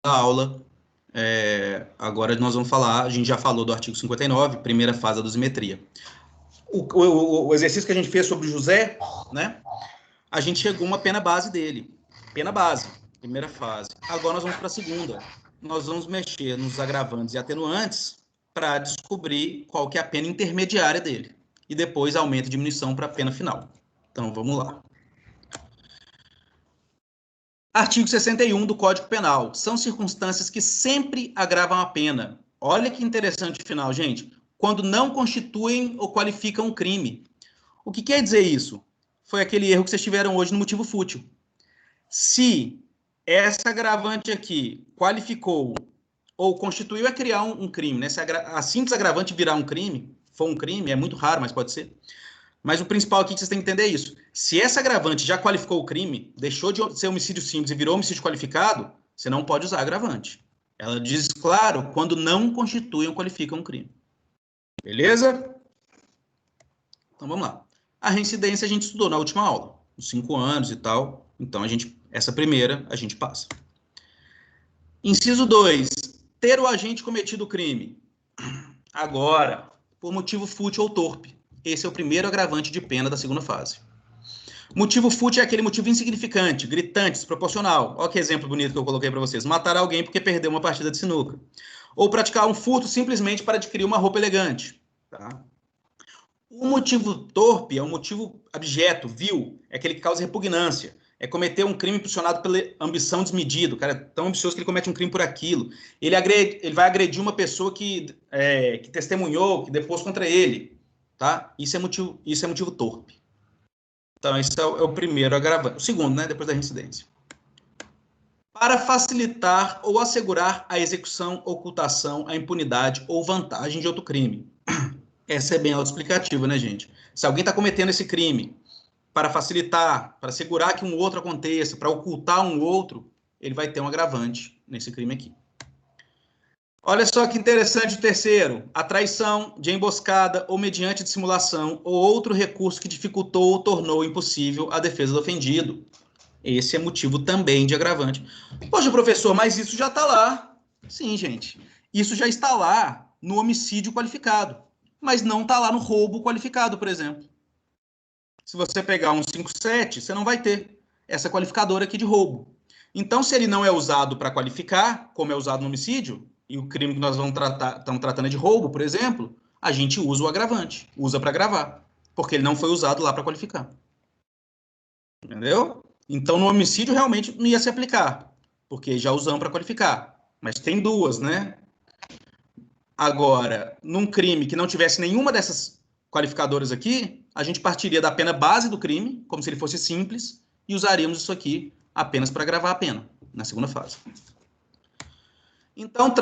aula. Agora nós vamos falar, a gente já falou do artigo 59, primeira fase da dosimetria. O exercício que a gente fez sobre o José, né? A gente chegou a uma pena base dele. Pena base, primeira fase. Agora nós vamos para a segunda. Nós vamos mexer nos agravantes e atenuantes para descobrir qual que é a pena intermediária dele. E depois aumento e diminuição para a pena final. Então, vamos lá. Artigo 61 do Código Penal. São circunstâncias que sempre agravam a pena. Olha que interessante o final, gente. Quando não constituem ou qualificam um crime. O que quer dizer isso? Foi aquele erro que vocês tiveram hoje no motivo fútil. Se essa agravante aqui qualificou ou constituiu a criar um crime, né? Se a simples agravante virar um crime, for um crime, é muito raro, mas pode ser. Mas o principal aqui que vocês têm que entender é isso. Se essa agravante já qualificou o crime, deixou de ser homicídio simples e virou homicídio qualificado, você não pode usar agravante. Ela diz, claro, quando não constituem ou qualificam um crime. Beleza? Então, vamos lá. A reincidência a gente estudou na última aula, os 5 anos e tal. Então, essa primeira a gente passa. Inciso 2. Ter o agente cometido o crime. Agora, por motivo fútil ou torpe. Esse é o primeiro agravante de pena da segunda fase. Motivo fútil é aquele motivo insignificante, gritante, desproporcional. Olha que exemplo bonito que eu coloquei para vocês. Matar alguém porque perdeu uma partida de sinuca. Ou praticar um furto simplesmente para adquirir uma roupa elegante. Tá? O motivo torpe é um motivo abjeto, vil, é aquele que causa repugnância. É cometer um crime impulsionado pela ambição desmedida. O cara é tão ambicioso que ele comete um crime por aquilo. Ele vai agredir uma pessoa que testemunhou, que depôs contra ele. Tá? Isso é motivo torpe. Então, esse é o primeiro agravante. O segundo, né? Depois da reincidência. Para facilitar ou assegurar a execução, ocultação, a impunidade ou vantagem de outro crime. Essa é bem autoexplicativa, né, gente? Se alguém está cometendo esse crime para facilitar, para assegurar que um outro aconteça, para ocultar um outro, ele vai ter um agravante nesse crime aqui. Olha só que interessante o terceiro. A traição de emboscada ou mediante dissimulação ou outro recurso que dificultou ou tornou impossível a defesa do ofendido. Esse é motivo também de agravante. Poxa, professor, mas isso já está lá. Sim, gente. Isso já está lá no homicídio qualificado, mas não está lá no roubo qualificado, por exemplo. Se você pegar um 57, você não vai ter essa qualificadora aqui de roubo. Então, se ele não é usado para qualificar, como é usado no homicídio, e o crime que nós estamos tratando é de roubo, por exemplo, a gente usa o agravante, usa para agravar, porque ele não foi usado lá para qualificar. Entendeu? Então, no homicídio, realmente não ia se aplicar, porque já usamos para qualificar. Mas tem duas, né? Agora, num crime que não tivesse nenhuma dessas qualificadoras aqui, a gente partiria da pena base do crime, como se ele fosse simples, e usaríamos isso aqui apenas para agravar a pena, na segunda fase. Então,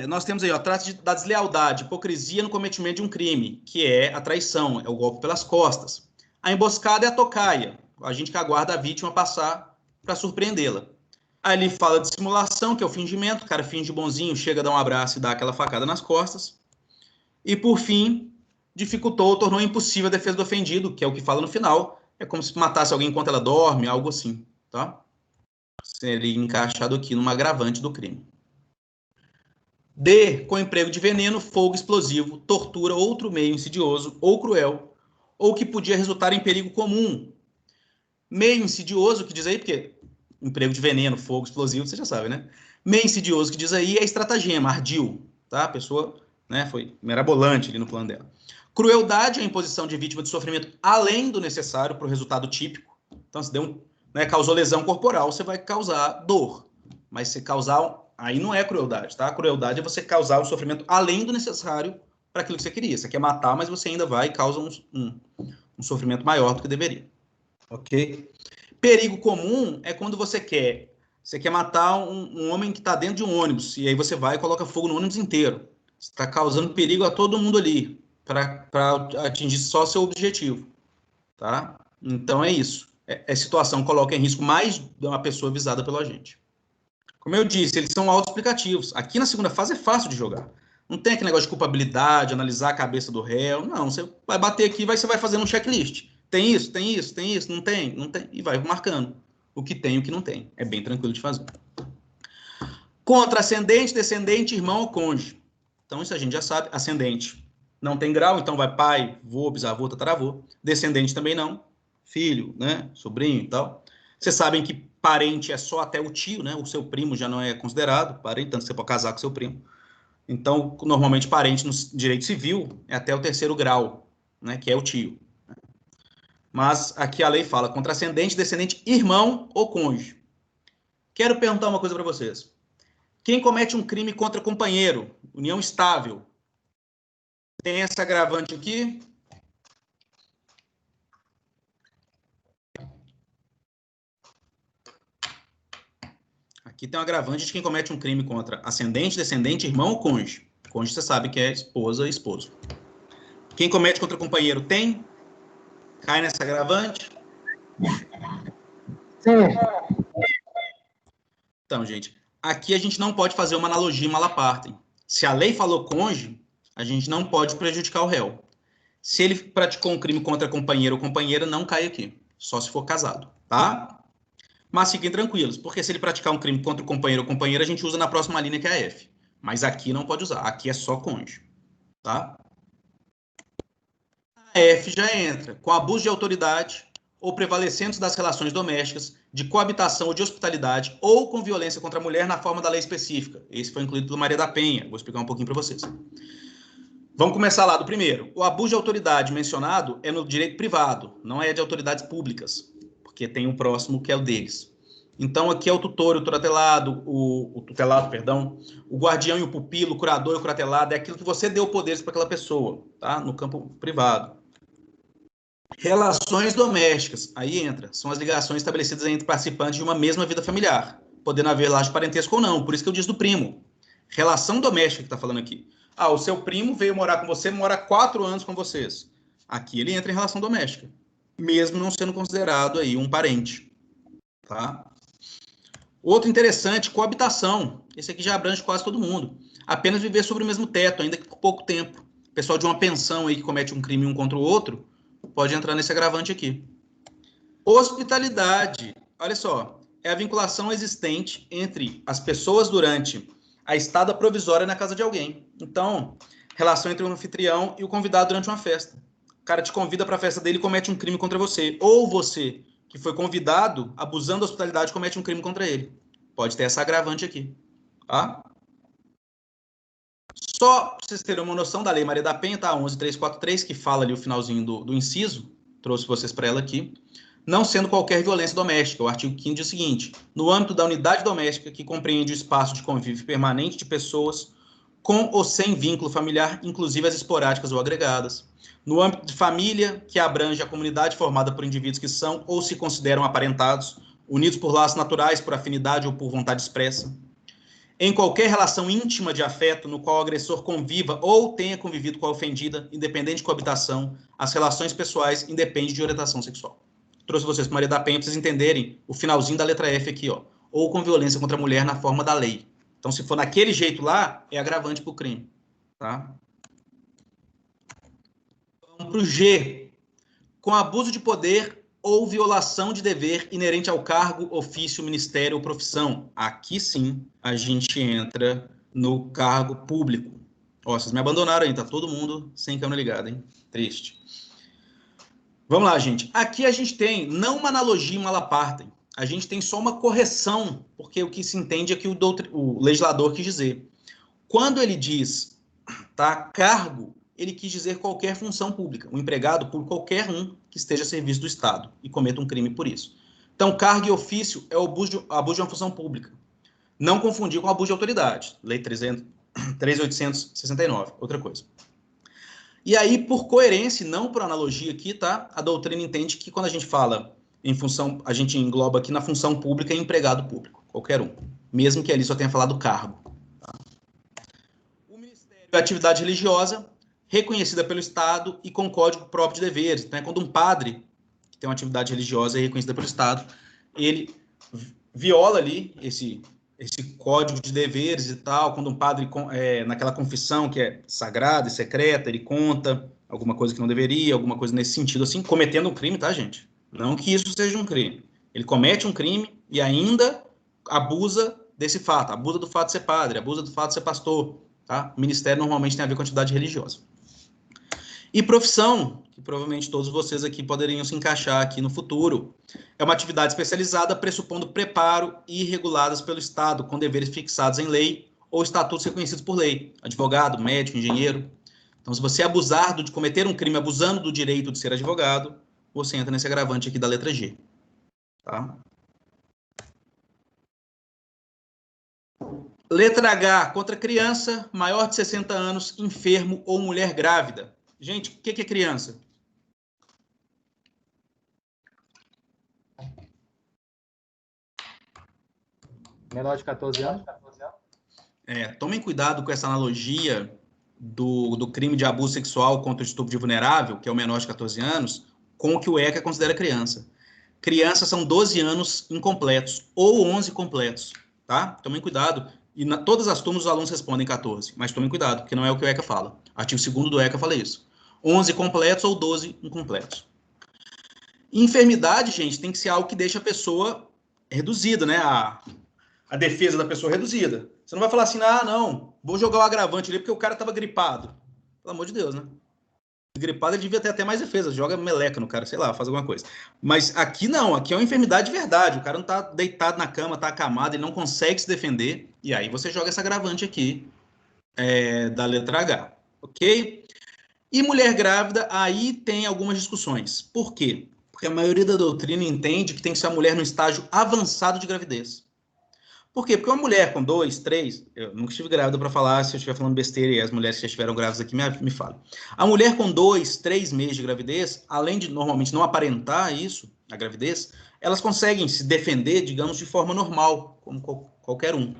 nós temos aí, trata da deslealdade, hipocrisia no cometimento de um crime, que é a traição, é o golpe pelas costas. A emboscada é a tocaia, a gente que aguarda a vítima passar para surpreendê-la. Aí ele fala de simulação, que é o fingimento, o cara finge bonzinho, chega a dar um abraço e dá aquela facada nas costas. E, por fim, dificultou, tornou impossível a defesa do ofendido, que é o que fala no final, é como se matasse alguém enquanto ela dorme, algo assim, tá? Seria encaixado aqui numa agravante do crime. D, com emprego de veneno, fogo explosivo, tortura, outro meio insidioso ou cruel, ou que podia resultar em perigo comum. Meio insidioso, que diz aí, porque emprego de veneno, fogo explosivo, você já sabe, né? Meio insidioso, que diz aí, é estratagema, ardil, tá? A pessoa, né, foi mirabolante ali no plano dela. Crueldade é a imposição de vítima de sofrimento além do necessário para o resultado típico. Então, se causou lesão corporal, você vai causar dor. Mas se causar... Aí não é crueldade, tá? A crueldade é você causar o sofrimento além do necessário para aquilo que você queria. Você quer matar, mas você ainda vai e causa um sofrimento maior do que deveria. Ok? Perigo comum é quando você quer matar um homem que está dentro de um ônibus, e aí você vai e coloca fogo no ônibus inteiro. Você está causando perigo a todo mundo ali, para atingir só seu objetivo. Tá? Então é isso. É situação que coloca em risco mais de uma pessoa visada pelo agente. Como eu disse, eles são autoexplicativos. Aqui na segunda fase é fácil de jogar. Não tem aquele negócio de culpabilidade, analisar a cabeça do réu. Não, você vai bater aqui e você vai fazendo um checklist. Tem isso, tem isso, tem isso, não tem, não tem. E vai marcando o que tem e o que não tem. É bem tranquilo de fazer. Contra ascendente, descendente, irmão ou cônjuge. Então, isso a gente já sabe. Ascendente não tem grau, então vai pai, vô, bisavô, tataravô. Descendente também não. Filho, né? Sobrinho e tal. Vocês sabem que parente é só até o tio, né? O seu primo já não é considerado parente, tanto que você pode casar com seu primo. Então, normalmente, parente no direito civil é até o terceiro grau, né? Que é o tio. Mas aqui a lei fala contra ascendente, descendente, irmão ou cônjuge. Quero perguntar uma coisa para vocês. Quem comete um crime contra companheiro, união estável, tem essa agravante aqui? Aqui tem um agravante de quem comete um crime contra ascendente, descendente, irmão ou cônjuge. Cônjuge você sabe que é esposa e esposo. Quem comete contra companheiro tem? Cai nessa agravante? Sim. Então, gente, aqui a gente não pode fazer uma analogia mala partem. Se a lei falou cônjuge, a gente não pode prejudicar o réu. Se ele praticou um crime contra companheiro ou companheira, não cai aqui. Só se for casado, tá? Mas fiquem tranquilos, porque se ele praticar um crime contra o companheiro ou companheira, a gente usa na próxima linha, que é a F. Mas aqui não pode usar. Aqui é só cônjuge, tá? A F já entra com abuso de autoridade ou prevalecendo das relações domésticas, de coabitação ou de hospitalidade, ou com violência contra a mulher na forma da lei específica. Esse foi incluído pelo Maria da Penha. Vou explicar um pouquinho para vocês. Vamos começar lá do primeiro. O abuso de autoridade mencionado é no direito privado, não é de autoridades públicas, porque tem um próximo que é o deles. Então, aqui é o tutor, o tutelado, o tutelado, perdão, o guardião e o pupilo, o curador e o curatelado, é aquilo que você deu poderes para aquela pessoa, tá? No campo privado. Relações domésticas, aí entra, são as ligações estabelecidas entre participantes de uma mesma vida familiar, podendo haver laço de parentesco ou não, por isso que eu disse do primo. Relação doméstica que está falando aqui. Ah, o seu primo veio morar com você, mora 4 anos com vocês. Aqui ele entra em relação doméstica, mesmo não sendo considerado aí um parente, tá? Outro interessante, coabitação. Esse aqui já abrange quase todo mundo. Apenas viver sobre o mesmo teto, ainda que por pouco tempo. O pessoal de uma pensão aí que comete um crime um contra o outro, pode entrar nesse agravante aqui. Hospitalidade. Olha só, é a vinculação existente entre as pessoas durante a estada provisória na casa de alguém. Então, relação entre o anfitrião e o convidado durante uma festa. O cara te convida para a festa dele e comete um crime contra você. Ou você, que foi convidado, abusando da hospitalidade, comete um crime contra ele. Pode ter essa agravante aqui. Tá? Só para vocês terem uma noção da Lei Maria da Penha, tá? 11.343, que fala ali o finalzinho do inciso. Trouxe vocês para ela aqui. Não sendo qualquer violência doméstica. O artigo 5º diz o seguinte: no âmbito da unidade doméstica, que compreende o espaço de convívio permanente de pessoas com ou sem vínculo familiar, inclusive as esporádicas ou agregadas. No âmbito de família, que abrange a comunidade formada por indivíduos que são ou se consideram aparentados, unidos por laços naturais, por afinidade ou por vontade expressa. Em qualquer relação íntima de afeto no qual o agressor conviva ou tenha convivido com a ofendida, independente de coabitação, as relações pessoais independem de orientação sexual. Trouxe vocês para Maria da Penha para vocês entenderem o finalzinho da letra F aqui, ó. Ou com violência contra a mulher na forma da lei. Então, se for naquele jeito lá, é agravante para o crime. Tá? Vamos para o G. Com abuso de poder ou violação de dever inerente ao cargo, ofício, ministério ou profissão. Aqui sim a gente entra no cargo público. Ó, vocês me abandonaram aí, tá todo mundo sem câmera ligada, hein? Triste. Vamos lá, gente. Aqui a gente tem não uma analogia mala partem, a gente tem só uma correção, porque o que se entende é que o legislador quis dizer. Quando ele diz, tá, cargo, ele quis dizer qualquer função pública, um empregado público, qualquer um que esteja a serviço do Estado e cometa um crime por isso. Então, cargo e ofício é o abuso de uma função pública. Não confundir com abuso de autoridade. Lei 3.869, outra coisa. E aí, por coerência, não por analogia aqui, tá? A doutrina entende que quando a gente fala em função, a gente engloba aqui na função pública e empregado público, qualquer um, mesmo que ali só tenha falado cargo. Tá? O Ministério é atividade religiosa, reconhecida pelo Estado e com código próprio de deveres. Então, é quando um padre, que tem uma atividade religiosa e reconhecida pelo Estado, ele viola ali esse código de deveres e tal, quando um padre, naquela confissão que é sagrada e secreta, ele conta alguma coisa que não deveria, alguma coisa nesse sentido, assim, cometendo um crime, tá, gente? Não que isso seja um crime. Ele comete um crime e ainda abusa desse fato, abusa do fato de ser padre, abusa do fato de ser pastor, tá? O ministério normalmente tem a ver com a atividade religiosa. E profissão, que provavelmente todos vocês aqui poderiam se encaixar aqui no futuro, é uma atividade especializada pressupondo preparo e reguladas pelo Estado, com deveres fixados em lei ou estatutos reconhecidos por lei, advogado, médico, engenheiro. Então, se você abusar de cometer um crime abusando do direito de ser advogado, você entra nesse agravante aqui da letra G. Tá? Letra H, contra criança maior de 60 anos, enfermo ou mulher grávida. Gente, o que é criança? Menor de 14 anos? Tomem cuidado com essa analogia do crime de abuso sexual contra o estupro de vulnerável, que é o menor de 14 anos, com o que o ECA considera criança. Crianças são 12 anos incompletos, ou 11 completos, tá? Tomem cuidado. E todas as turmas os alunos respondem 14, mas tomem cuidado, porque não é o que o ECA fala. Artigo 2º do ECA fala isso. 11 completos ou 12 incompletos. Enfermidade, gente, tem que ser algo que deixa a pessoa reduzida, né? A defesa da pessoa reduzida. Você não vai falar assim, não, vou jogar o agravante ali porque o cara estava gripado. Pelo amor de Deus, né? Gripado ele devia ter até mais defesa, joga meleca no cara, sei lá, faz alguma coisa. Mas aqui não, aqui é uma enfermidade de verdade. O cara não tá deitado na cama, tá acamado, ele não consegue se defender. E aí você joga esse agravante aqui da letra H, ok? E mulher grávida, aí tem algumas discussões. Por quê? Porque a maioria da doutrina entende que tem que ser a mulher no estágio avançado de gravidez. Por quê? Porque uma mulher com 2, 3, eu nunca estive grávida para falar, se eu estiver falando besteira e as mulheres que já estiveram grávidas aqui me falam. A mulher com 2, 3 meses de gravidez, além de normalmente não aparentar isso, a gravidez, elas conseguem se defender, digamos, de forma normal, como qualquer um.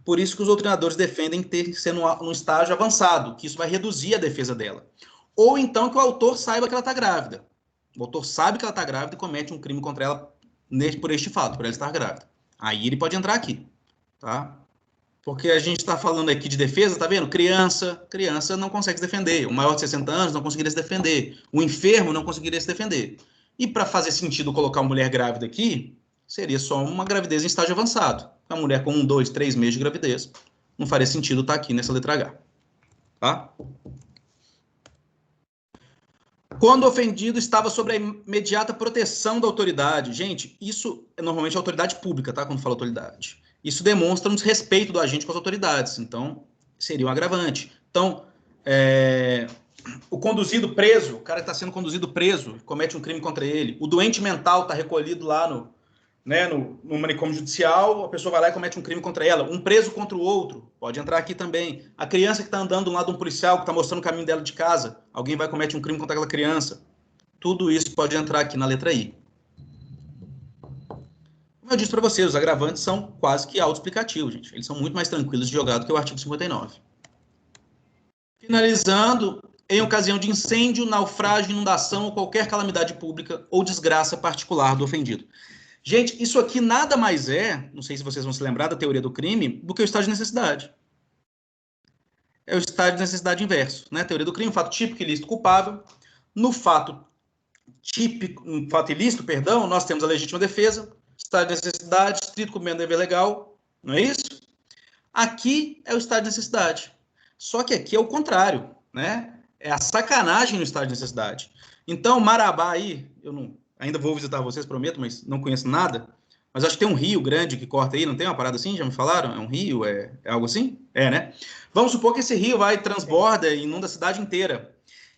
Por isso que os doutrinadores defendem ter que ser num estágio avançado, que isso vai reduzir a defesa dela. Ou então que o autor saiba que ela está grávida. O autor sabe que ela está grávida e comete um crime contra ela por este fato, por ela estar grávida. Aí ele pode entrar aqui. Tá? Porque a gente está falando aqui de defesa, tá vendo? Criança não consegue se defender. O maior de 60 anos não conseguiria se defender. O enfermo não conseguiria se defender. E para fazer sentido colocar uma mulher grávida aqui, seria só uma gravidez em estágio avançado. Uma mulher com 1, 2, 3 meses de gravidez, não faria sentido estar aqui nessa letra H. Tá? Quando o ofendido estava sob a imediata proteção da autoridade. Gente, isso é normalmente a autoridade pública, tá? Quando fala autoridade. Isso demonstra um desrespeito do agente com as autoridades. Então, seria um agravante. Então, o conduzido preso, o cara está sendo conduzido preso, comete um crime contra ele. O doente mental está recolhido lá no manicômio judicial, a pessoa vai lá e comete um crime contra ela. Um preso contra o outro, pode entrar aqui também. A criança que está andando do lado de um policial, que está mostrando o caminho dela de casa, alguém vai cometer um crime contra aquela criança. Tudo isso pode entrar aqui na letra I. Como eu disse para vocês, os agravantes são quase que autoexplicativos, gente. Eles são muito mais tranquilos de jogar do que o artigo 59. Finalizando, em ocasião de incêndio, naufrágio, inundação ou qualquer calamidade pública ou desgraça particular do ofendido. Gente, isso aqui nada mais é, não sei se vocês vão se lembrar da teoria do crime, do que o estado de necessidade. É o estado de necessidade inverso, né? Teoria do crime, fato típico, ilícito, culpável. No fato típico, no fato ilícito, perdão, nós temos a legítima defesa, estado de necessidade, estrito cumprimento do dever legal, não é isso? Aqui é o estado de necessidade. Só que aqui é o contrário, né? É a sacanagem no estado de necessidade. Então, Marabá aí, eu não, ainda vou visitar vocês, prometo, mas não conheço nada. Mas acho que tem um rio grande que corta aí, não tem uma parada assim? Já me falaram? É um rio? É algo assim? É, né? Vamos supor que esse rio vai, transborda e inunda a cidade inteira.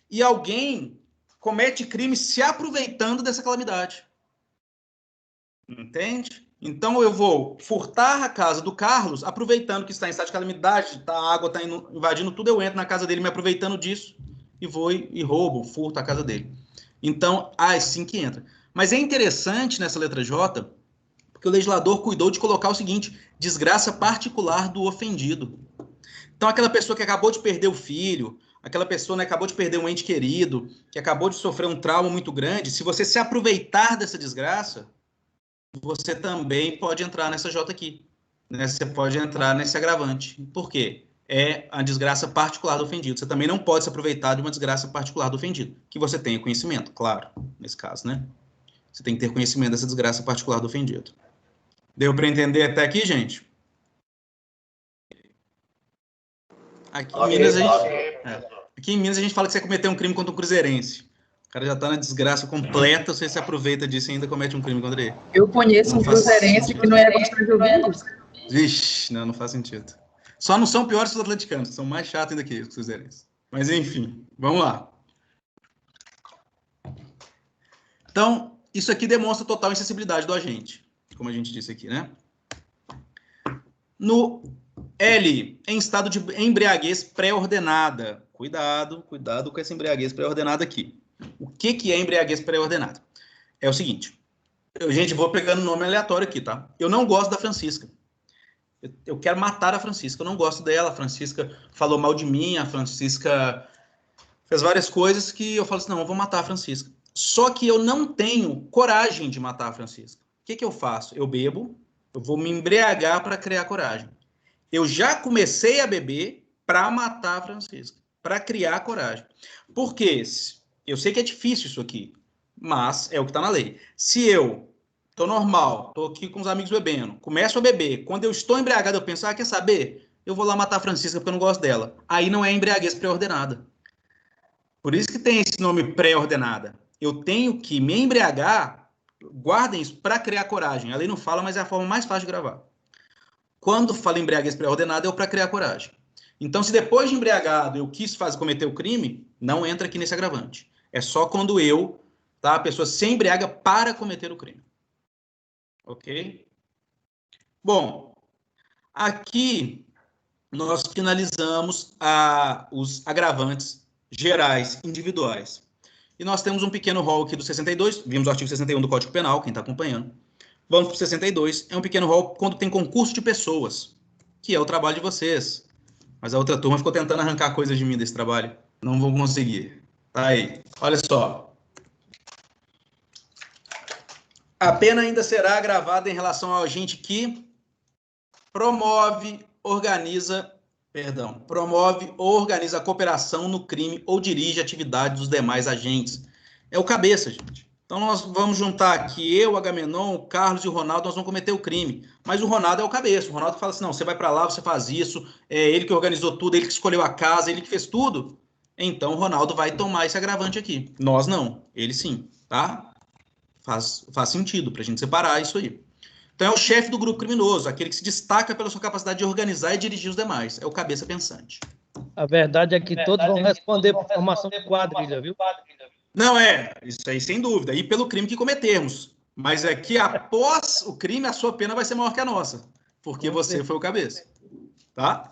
E alguém comete crime se aproveitando dessa calamidade. Entende? Então eu vou furtar a casa do Carlos, aproveitando que está em estado de calamidade, a água está invadindo tudo, eu entro na casa dele me aproveitando disso e vou e roubo, furto a casa dele. Então, assim que entra. Mas é interessante nessa letra J, porque o legislador cuidou de colocar o seguinte: desgraça particular do ofendido. Então, aquela pessoa que acabou de perder o filho, aquela pessoa, né, acabou de perder um ente querido, que acabou de sofrer um trauma muito grande, se você se aproveitar dessa desgraça, você também pode entrar nessa J aqui. Né? Você pode entrar nesse agravante. Por quê? É a desgraça particular do ofendido. Você também não pode se aproveitar de uma desgraça particular do ofendido. Que você tenha conhecimento, claro, nesse caso, né? Você tem que ter conhecimento dessa desgraça particular do ofendido. Deu para entender até aqui, gente? Aqui em Minas, aqui em Minas a gente fala que você cometeu um crime contra um cruzeirense. O cara já tá na desgraça completa, você se aproveita disso e ainda comete um crime contra ele. Eu conheço um cruzeirense que não ia gostar de ouvir isso. Vixe, não faz sentido. Só não são piores que os atleticanos, são mais chatos ainda que os cruzeirenses. Mas enfim, vamos lá. Então, isso aqui demonstra total insensibilidade do agente, como a gente disse aqui, né? No L, em estado de embriaguez pré-ordenada. Cuidado com essa embriaguez pré-ordenada aqui. O que é embriaguez pré-ordenada? É o seguinte, gente, vou pegando nome aleatório aqui, tá? Eu não gosto da Francisca. Eu quero matar a Francisca, eu não gosto dela. A Francisca falou mal de mim, a Francisca fez várias coisas que eu falo assim, não, eu vou matar a Francisca. Só que eu não tenho coragem de matar a Francisca. O que eu faço? Eu bebo, eu vou me embriagar para criar coragem. Eu já comecei a beber para matar a Francisca, para criar coragem. Por quê? Eu sei que é difícil isso aqui, mas é o que está na lei. Se eu tô normal, tô aqui com os amigos bebendo, começo a beber, quando eu estou embriagado eu penso, quer saber? Eu vou lá matar a Francisca porque eu não gosto dela. Aí não é embriaguez pré-ordenada. Por isso que tem esse nome pré-ordenada. Eu tenho que me embriagar, guardem isso, para criar coragem. A lei não fala, mas é a forma mais fácil de gravar. Quando fala embriaguez pré-ordenada, é para criar coragem. Então, se depois de embriagado eu quis cometer o crime, não entra aqui nesse agravante. É só quando a pessoa se embriaga para cometer o crime. Ok? Bom, aqui nós finalizamos os agravantes gerais, individuais. E nós temos um pequeno rol aqui do 62, vimos o artigo 61 do Código Penal, quem está acompanhando. Vamos para o 62, é um pequeno rol quando tem concurso de pessoas, que é o trabalho de vocês. Mas a outra turma ficou tentando arrancar coisas de mim desse trabalho. Não vão conseguir. Tá aí. Olha só. A pena ainda será agravada em relação ao agente que promove ou organiza a cooperação no crime ou dirige a atividade dos demais agentes. É o cabeça, gente. Então, nós vamos juntar aqui eu, Agamenon, o Carlos e o Ronaldo, nós vamos cometer o crime. Mas o Ronaldo é o cabeça. O Ronaldo fala assim, não, você vai para lá, você faz isso, é ele que organizou tudo, ele que escolheu a casa, ele que fez tudo. Então, o Ronaldo vai tomar esse agravante aqui. Nós não, ele sim, tá? Faz sentido para a gente separar isso aí. Então, é o chefe do grupo criminoso, aquele que se destaca pela sua capacidade de organizar e dirigir os demais. É o cabeça pensante. A verdade é que todos vão responder por formação de quadrilha, viu? Não, isso aí sem dúvida. E pelo crime que cometermos. Mas é que após o crime, a sua pena vai ser maior que a nossa. Porque você foi o cabeça. Tá?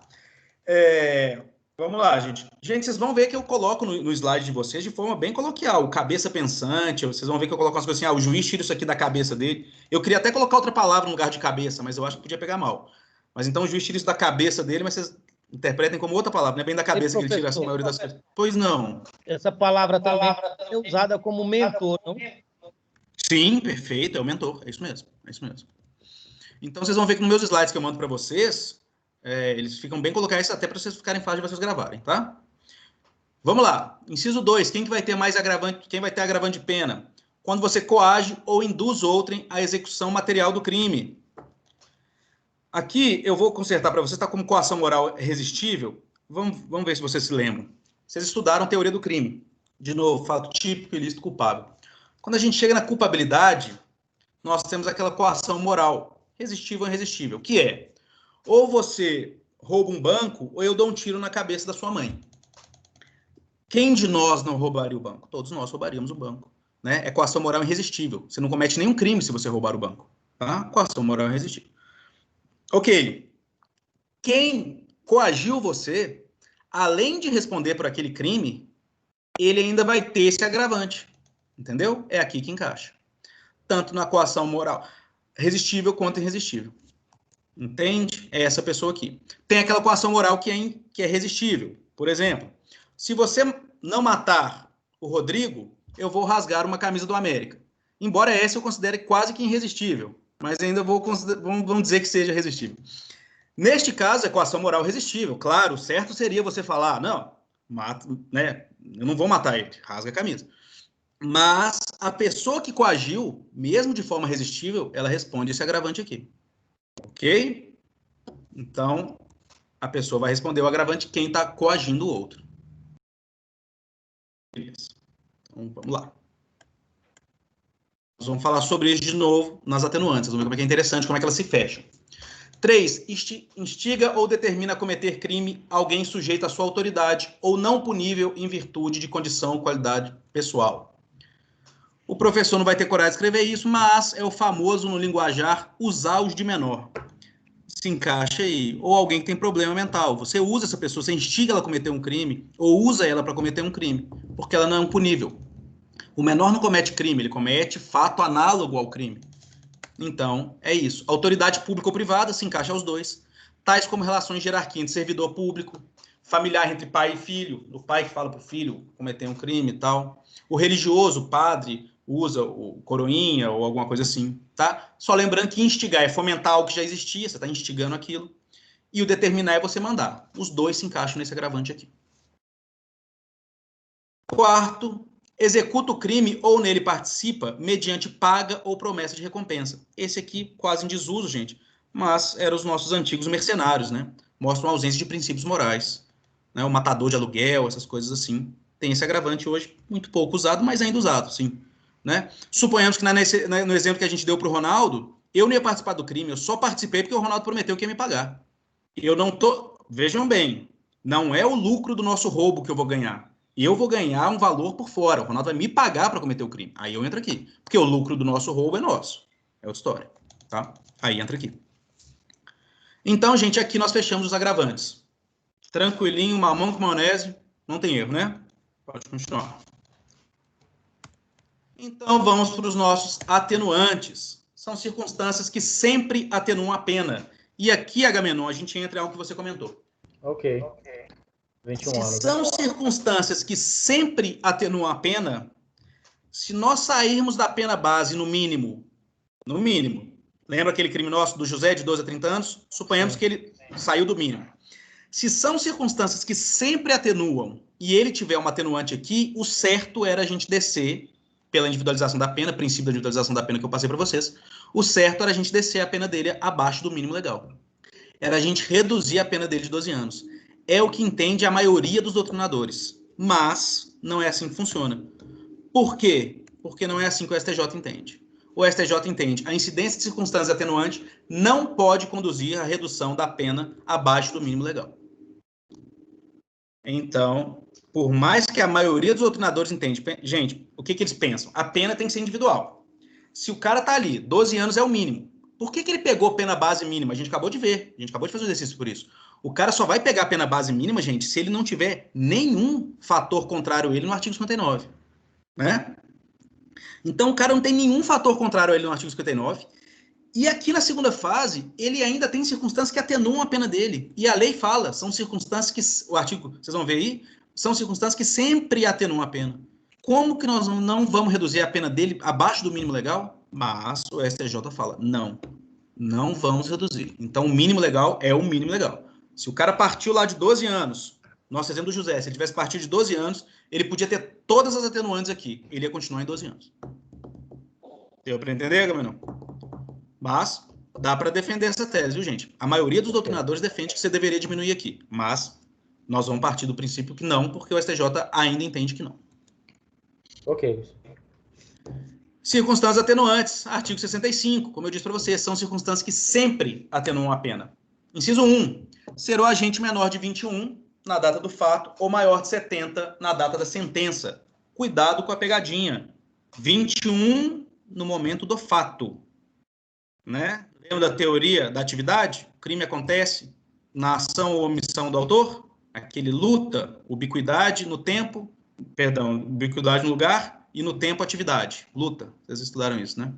Vamos lá, gente. Gente, vocês vão ver que eu coloco no slide de vocês de forma bem coloquial. O cabeça pensante, vocês vão ver que eu coloco umas coisas assim, o juiz tira isso aqui da cabeça dele. Eu queria até colocar outra palavra no lugar de cabeça, mas eu acho que podia pegar mal. Mas então o juiz tira isso da cabeça dele, mas vocês interpretem como outra palavra, não é bem da cabeça que ele tira a maioria das coisas. Pois não. Essa palavra também é usada como mentor, não? Sim, perfeito, é o mentor, é isso mesmo. Então vocês vão ver que nos meus slides que eu mando para vocês, eles ficam bem colocados até para vocês ficarem fácil de vocês gravarem, tá? Vamos lá. Inciso 2, quem que vai ter mais agravante, quem vai ter agravante de pena? Quando você coage ou induz outrem à execução material do crime. Aqui eu vou consertar para vocês, tá como coação moral resistível. Vamos ver se vocês se lembram. Vocês estudaram teoria do crime. De novo, fato típico, ilícito, culpável. Quando a gente chega na culpabilidade, nós temos aquela coação moral, resistível ou irresistível, que é ou você rouba um banco ou eu dou um tiro na cabeça da sua mãe. Quem de nós não roubaria o banco? Todos nós roubaríamos o banco. Né? É coação moral irresistível. Você não comete nenhum crime se você roubar o banco. Tá? Coação moral irresistível. Ok. Quem coagiu você, além de responder por aquele crime, ele ainda vai ter esse agravante. Entendeu? É aqui que encaixa. Tanto na coação moral resistível quanto irresistível. Entende? É essa pessoa aqui. Tem aquela coação moral que é resistível. Por exemplo, se você não matar o Rodrigo, eu vou rasgar uma camisa do América. Embora essa eu considere quase que irresistível, mas ainda vamos dizer que seja resistível. Neste caso, é coação moral resistível. Claro, o certo seria você falar, não, mata, né? Eu não vou matar ele, rasga a camisa. Mas a pessoa que coagiu, mesmo de forma resistível, ela responde esse agravante aqui. Ok? Então, a pessoa vai responder o agravante quem está coagindo o outro. Beleza. Então, vamos lá. Nós vamos falar sobre isso de novo nas atenuantes. Vamos ver como é que é interessante, como é que elas se fecham. 3. Instiga ou determina a cometer crime alguém sujeito à sua autoridade ou não punível em virtude de condição ou qualidade pessoal. O professor não vai ter coragem de escrever isso, mas é o famoso no linguajar usar os de menor. Se encaixa aí. Ou alguém que tem problema mental. Você usa essa pessoa, você instiga ela a cometer um crime ou usa ela para cometer um crime, porque ela não é punível. O menor não comete crime, ele comete fato análogo ao crime. Então, é isso. Autoridade pública ou privada se encaixa aos dois, tais como relações de hierarquia entre servidor público, familiar entre pai e filho, o pai que fala para o filho cometer um crime e tal. O religioso, o padre, usa o coroinha ou alguma coisa assim, tá? Só lembrando que instigar é fomentar algo que já existia, você está instigando aquilo, e o determinar é você mandar. Os dois se encaixam nesse agravante aqui. Quarto, executa o crime ou nele participa mediante paga ou promessa de recompensa. Esse aqui quase em desuso, gente, mas eram os nossos antigos mercenários, né? Mostram a ausência de princípios morais, né? O matador de aluguel, essas coisas assim. Tem esse agravante hoje, muito pouco usado, mas ainda usado, sim. Né? Suponhamos que no exemplo que a gente deu para o Ronaldo, eu não ia participar do crime, eu só participei porque o Ronaldo prometeu que ia me pagar. Eu não tô... Vejam bem, não é o lucro do nosso roubo que eu vou ganhar. Eu vou ganhar um valor por fora. O Ronaldo vai me pagar para cometer o crime. Aí eu entro aqui. Porque o lucro do nosso roubo é nosso. É outra história. Tá? Aí entra aqui. Então, gente, aqui nós fechamos os agravantes. Tranquilinho, mamão com maionese. Não tem erro, né? Pode continuar. Então, vamos para os nossos atenuantes. São circunstâncias que sempre atenuam a pena. E aqui, Agamenon, a gente entra em algo que você comentou. Ok. 21 anos. São circunstâncias que sempre atenuam a pena, se nós sairmos da pena base no mínimo, lembra aquele criminoso do José de 12 a 30 anos? Suponhamos que ele saiu do mínimo. Se são circunstâncias que sempre atenuam e ele tiver uma atenuante aqui, o certo era a gente descer pela individualização da pena, princípio da individualização da pena que eu passei para vocês, o certo era a gente descer a pena dele abaixo do mínimo legal. Era a gente reduzir a pena dele de 12 anos. É o que entende a maioria dos doutrinadores. Mas não é assim que funciona. Por quê? Porque não é assim que o STJ entende. O STJ entende a incidência de circunstâncias atenuantes não pode conduzir à redução da pena abaixo do mínimo legal. Então, por mais que a maioria dos doutrinadores entende, gente, o que eles pensam? A pena tem que ser individual. Se o cara tá ali, 12 anos é o mínimo. Por que ele pegou pena base mínima? A gente acabou de ver. A gente acabou de fazer um exercício por isso. O cara só vai pegar a pena base mínima, gente, se ele não tiver nenhum fator contrário a ele no artigo 59. Né? Então, o cara não tem nenhum fator contrário a ele no artigo 59. E aqui na segunda fase, ele ainda tem circunstâncias que atenuam a pena dele. E a lei fala, são circunstâncias que... O artigo, vocês vão ver aí, são circunstâncias que sempre atenuam a pena. Como que nós não vamos reduzir a pena dele abaixo do mínimo legal? Mas o STJ fala, não vamos reduzir. Então, o mínimo legal é o mínimo legal. Se o cara partiu lá de 12 anos, nosso exemplo do José, se ele tivesse partido de 12 anos, ele podia ter todas as atenuantes aqui. Ele ia continuar em 12 anos. Deu para entender, Gabriel? Mas dá para defender essa tese, viu, gente? A maioria dos doutrinadores defende que você deveria diminuir aqui. Mas nós vamos partir do princípio que não, porque o STJ ainda entende que não. Ok. Circunstâncias atenuantes, artigo 65, como eu disse para vocês, são circunstâncias que sempre atenuam a pena. Inciso 1, ser o agente menor de 21 na data do fato ou maior de 70 na data da sentença. Cuidado com a pegadinha. 21 no momento do fato. Né? Lembra da teoria da atividade? O crime acontece na ação ou omissão do autor? Aquele luta, ubiquidade no tempo, ubiquidade no lugar e no tempo atividade. Luta. Vocês estudaram isso, né?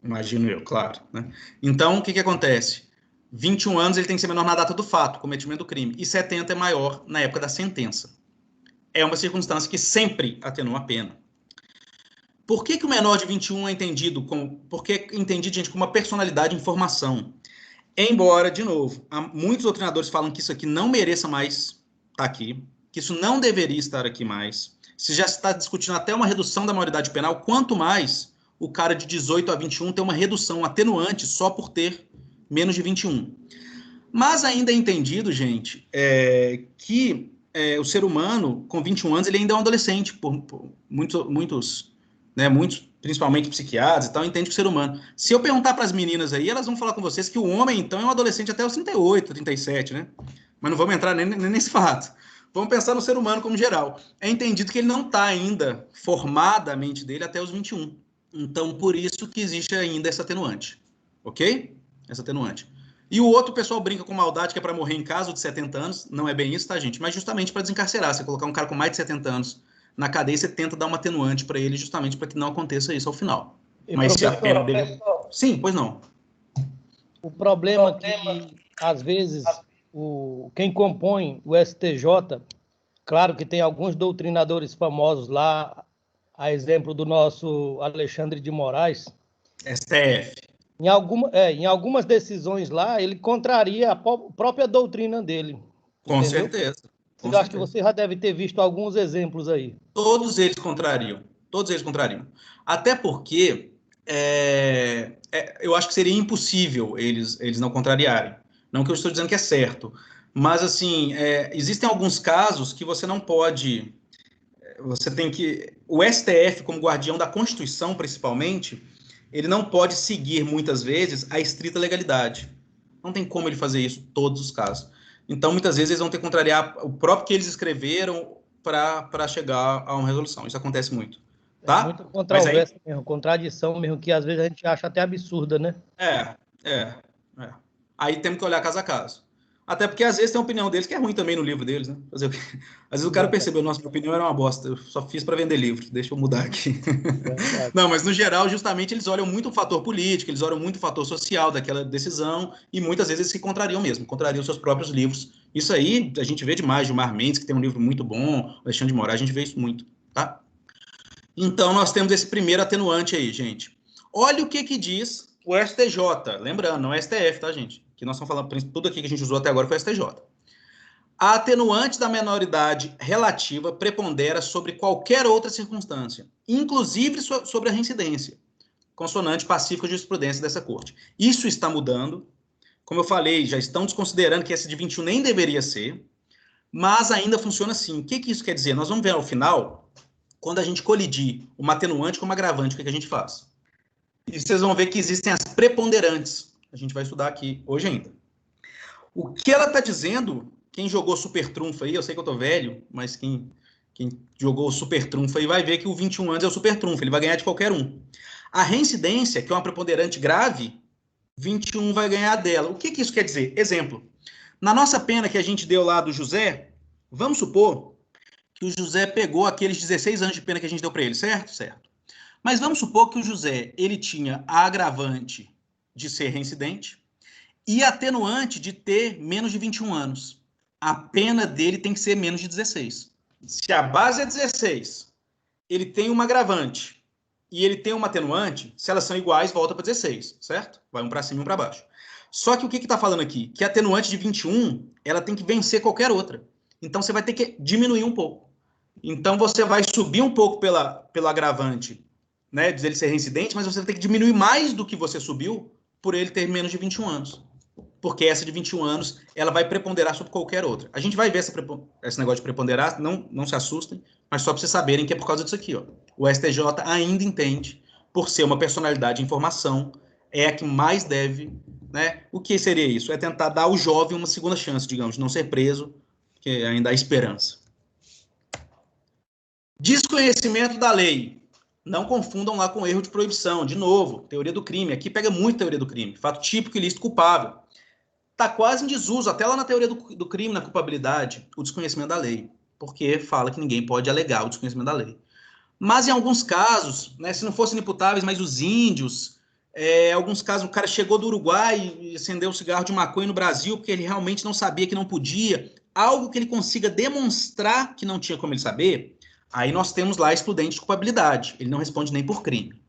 Imagino eu, claro. Né? Então, o que acontece? 21 anos ele tem que ser menor na data do fato, cometimento do crime, e 70 é maior na época da sentença. É uma circunstância que sempre atenua a pena. Por que o menor de 21 é entendido como... Porque é entendido, gente, como uma personalidade em formação. Embora, de novo, muitos doutrinadores falam que isso aqui não mereça mais estar aqui, que isso não deveria estar aqui mais. Se já está discutindo até uma redução da maioridade penal, quanto mais o cara de 18 a 21 tem uma redução atenuante só por ter menos de 21. Mas ainda é entendido, gente, que o ser humano, com 21 anos, ele ainda é um adolescente, por muitos, né, muitos, principalmente psiquiatras e tal, entende que o ser humano. Se eu perguntar para as meninas aí, elas vão falar com vocês que o homem, então, é um adolescente até os 38, 37, né? Mas não vamos entrar nem nesse fato. Vamos pensar no ser humano como geral. É entendido que ele não está ainda formada a mente dele até os 21. Então, por isso que existe ainda essa atenuante. Ok? Essa atenuante. E o outro, o pessoal brinca com maldade, que é para morrer em casa, de 70 anos. Não é bem isso, tá, gente? Mas justamente para desencarcerar. Você colocar um cara com mais de 70 anos na cadeia, você tenta dar uma atenuante para ele, justamente para que não aconteça isso ao final. E Mas se a pena professor, dele... Sim, pois não. o problema é que, às vezes, quem compõe o STJ, claro que tem alguns doutrinadores famosos lá, a exemplo do nosso Alexandre de Moraes, STF. em algumas decisões lá, ele contraria a própria doutrina dele. Com Entendeu? certeza. Eu acho que você já deve ter visto alguns exemplos aí. Todos eles contrariam. Todos eles contrariam. Até porque eu acho que seria impossível eles não contrariarem. Não que eu estou dizendo que é certo. Mas, assim, existem alguns casos que você não pode... Você tem que... O STF, como guardião da Constituição, principalmente, ele não pode seguir, muitas vezes, a estrita legalidade. Não tem como ele fazer isso em todos os casos. Então, muitas vezes, eles vão ter que contrariar o próprio que eles escreveram para chegar a uma resolução. Isso acontece muito. Tá? Muita controvérsia mesmo, contradição mesmo, que às vezes a gente acha até absurda, né? Aí temos que olhar caso a caso. Até porque, às vezes, tem a opinião deles que é ruim também no livro deles, né? Fazer o quê? Às vezes o cara percebeu, nossa, minha opinião era uma bosta, eu só fiz para vender livro, deixa eu mudar aqui. Não, mas no geral, justamente, eles olham muito o fator político, eles olham muito o fator social daquela decisão, e muitas vezes eles se contrariam mesmo, contrariam seus próprios livros. Isso aí a gente vê demais, Gilmar Mendes, que tem um livro muito bom, Alexandre de Moraes, a gente vê isso muito, tá? Então, nós temos esse primeiro atenuante aí, gente. Olha o que diz o STJ, lembrando, não é STF, tá, gente? Que nós estamos falando, tudo aqui que a gente usou até agora foi STJ. A atenuante da menoridade relativa prepondera sobre qualquer outra circunstância, inclusive sobre a reincidência, consonante pacífica de jurisprudência dessa corte. Isso está mudando. Como eu falei, já estão desconsiderando que essa de 21 nem deveria ser, mas ainda funciona assim. O que isso quer dizer? Nós vamos ver ao final, quando a gente colidir uma atenuante com uma agravante, o que a gente faz? E vocês vão ver que existem as preponderantes. A gente vai estudar aqui hoje ainda. O que ela está dizendo, quem jogou Super Trunfo aí, eu sei que eu tô velho, mas quem jogou o Super Trunfo aí vai ver que o 21 anos é o Super Trunfo, ele vai ganhar de qualquer um. A reincidência, que é uma preponderante grave, 21 vai ganhar dela. O que isso quer dizer? Exemplo. Na nossa pena que a gente deu lá do José, vamos supor que o José pegou aqueles 16 anos de pena que a gente deu para ele, certo? Certo. Mas vamos supor que o José, ele tinha a agravante de ser reincidente e a atenuante de ter menos de 21 anos. A pena dele tem que ser menos de 16. Se a base é 16, ele tem uma agravante e ele tem uma atenuante, se elas são iguais, volta para 16, certo? Vai um para cima e um para baixo. Só que o que está falando aqui? Que a atenuante de 21, ela tem que vencer qualquer outra. Então, você vai ter que diminuir um pouco. Então, você vai subir um pouco pelo agravante, né, de ele ser reincidente, mas você vai ter que diminuir mais do que você subiu por ele ter menos de 21 anos. Porque essa de 21 anos, ela vai preponderar sobre qualquer outra. A gente vai ver esse negócio de preponderar, não se assustem, mas só para vocês saberem que é por causa disso aqui. Ó. O STJ ainda entende, por ser uma personalidade de informação, é a que mais deve... Né? O que seria isso? É tentar dar ao jovem uma segunda chance, digamos, de não ser preso, que ainda há esperança. Desconhecimento da lei. Não confundam lá com erro de proibição. De novo, teoria do crime. Aqui pega muito teoria do crime. Fato típico, ilícito, culpável. Está quase em desuso, até lá na teoria do crime, na culpabilidade, o desconhecimento da lei. Porque fala que ninguém pode alegar o desconhecimento da lei. Mas em alguns casos, né, se não fossem imputáveis, mas os índios, alguns casos o cara chegou do Uruguai e acendeu o cigarro de maconha no Brasil porque ele realmente não sabia que não podia, algo que ele consiga demonstrar que não tinha como ele saber, aí nós temos lá excludente de culpabilidade. Ele não responde nem por crime.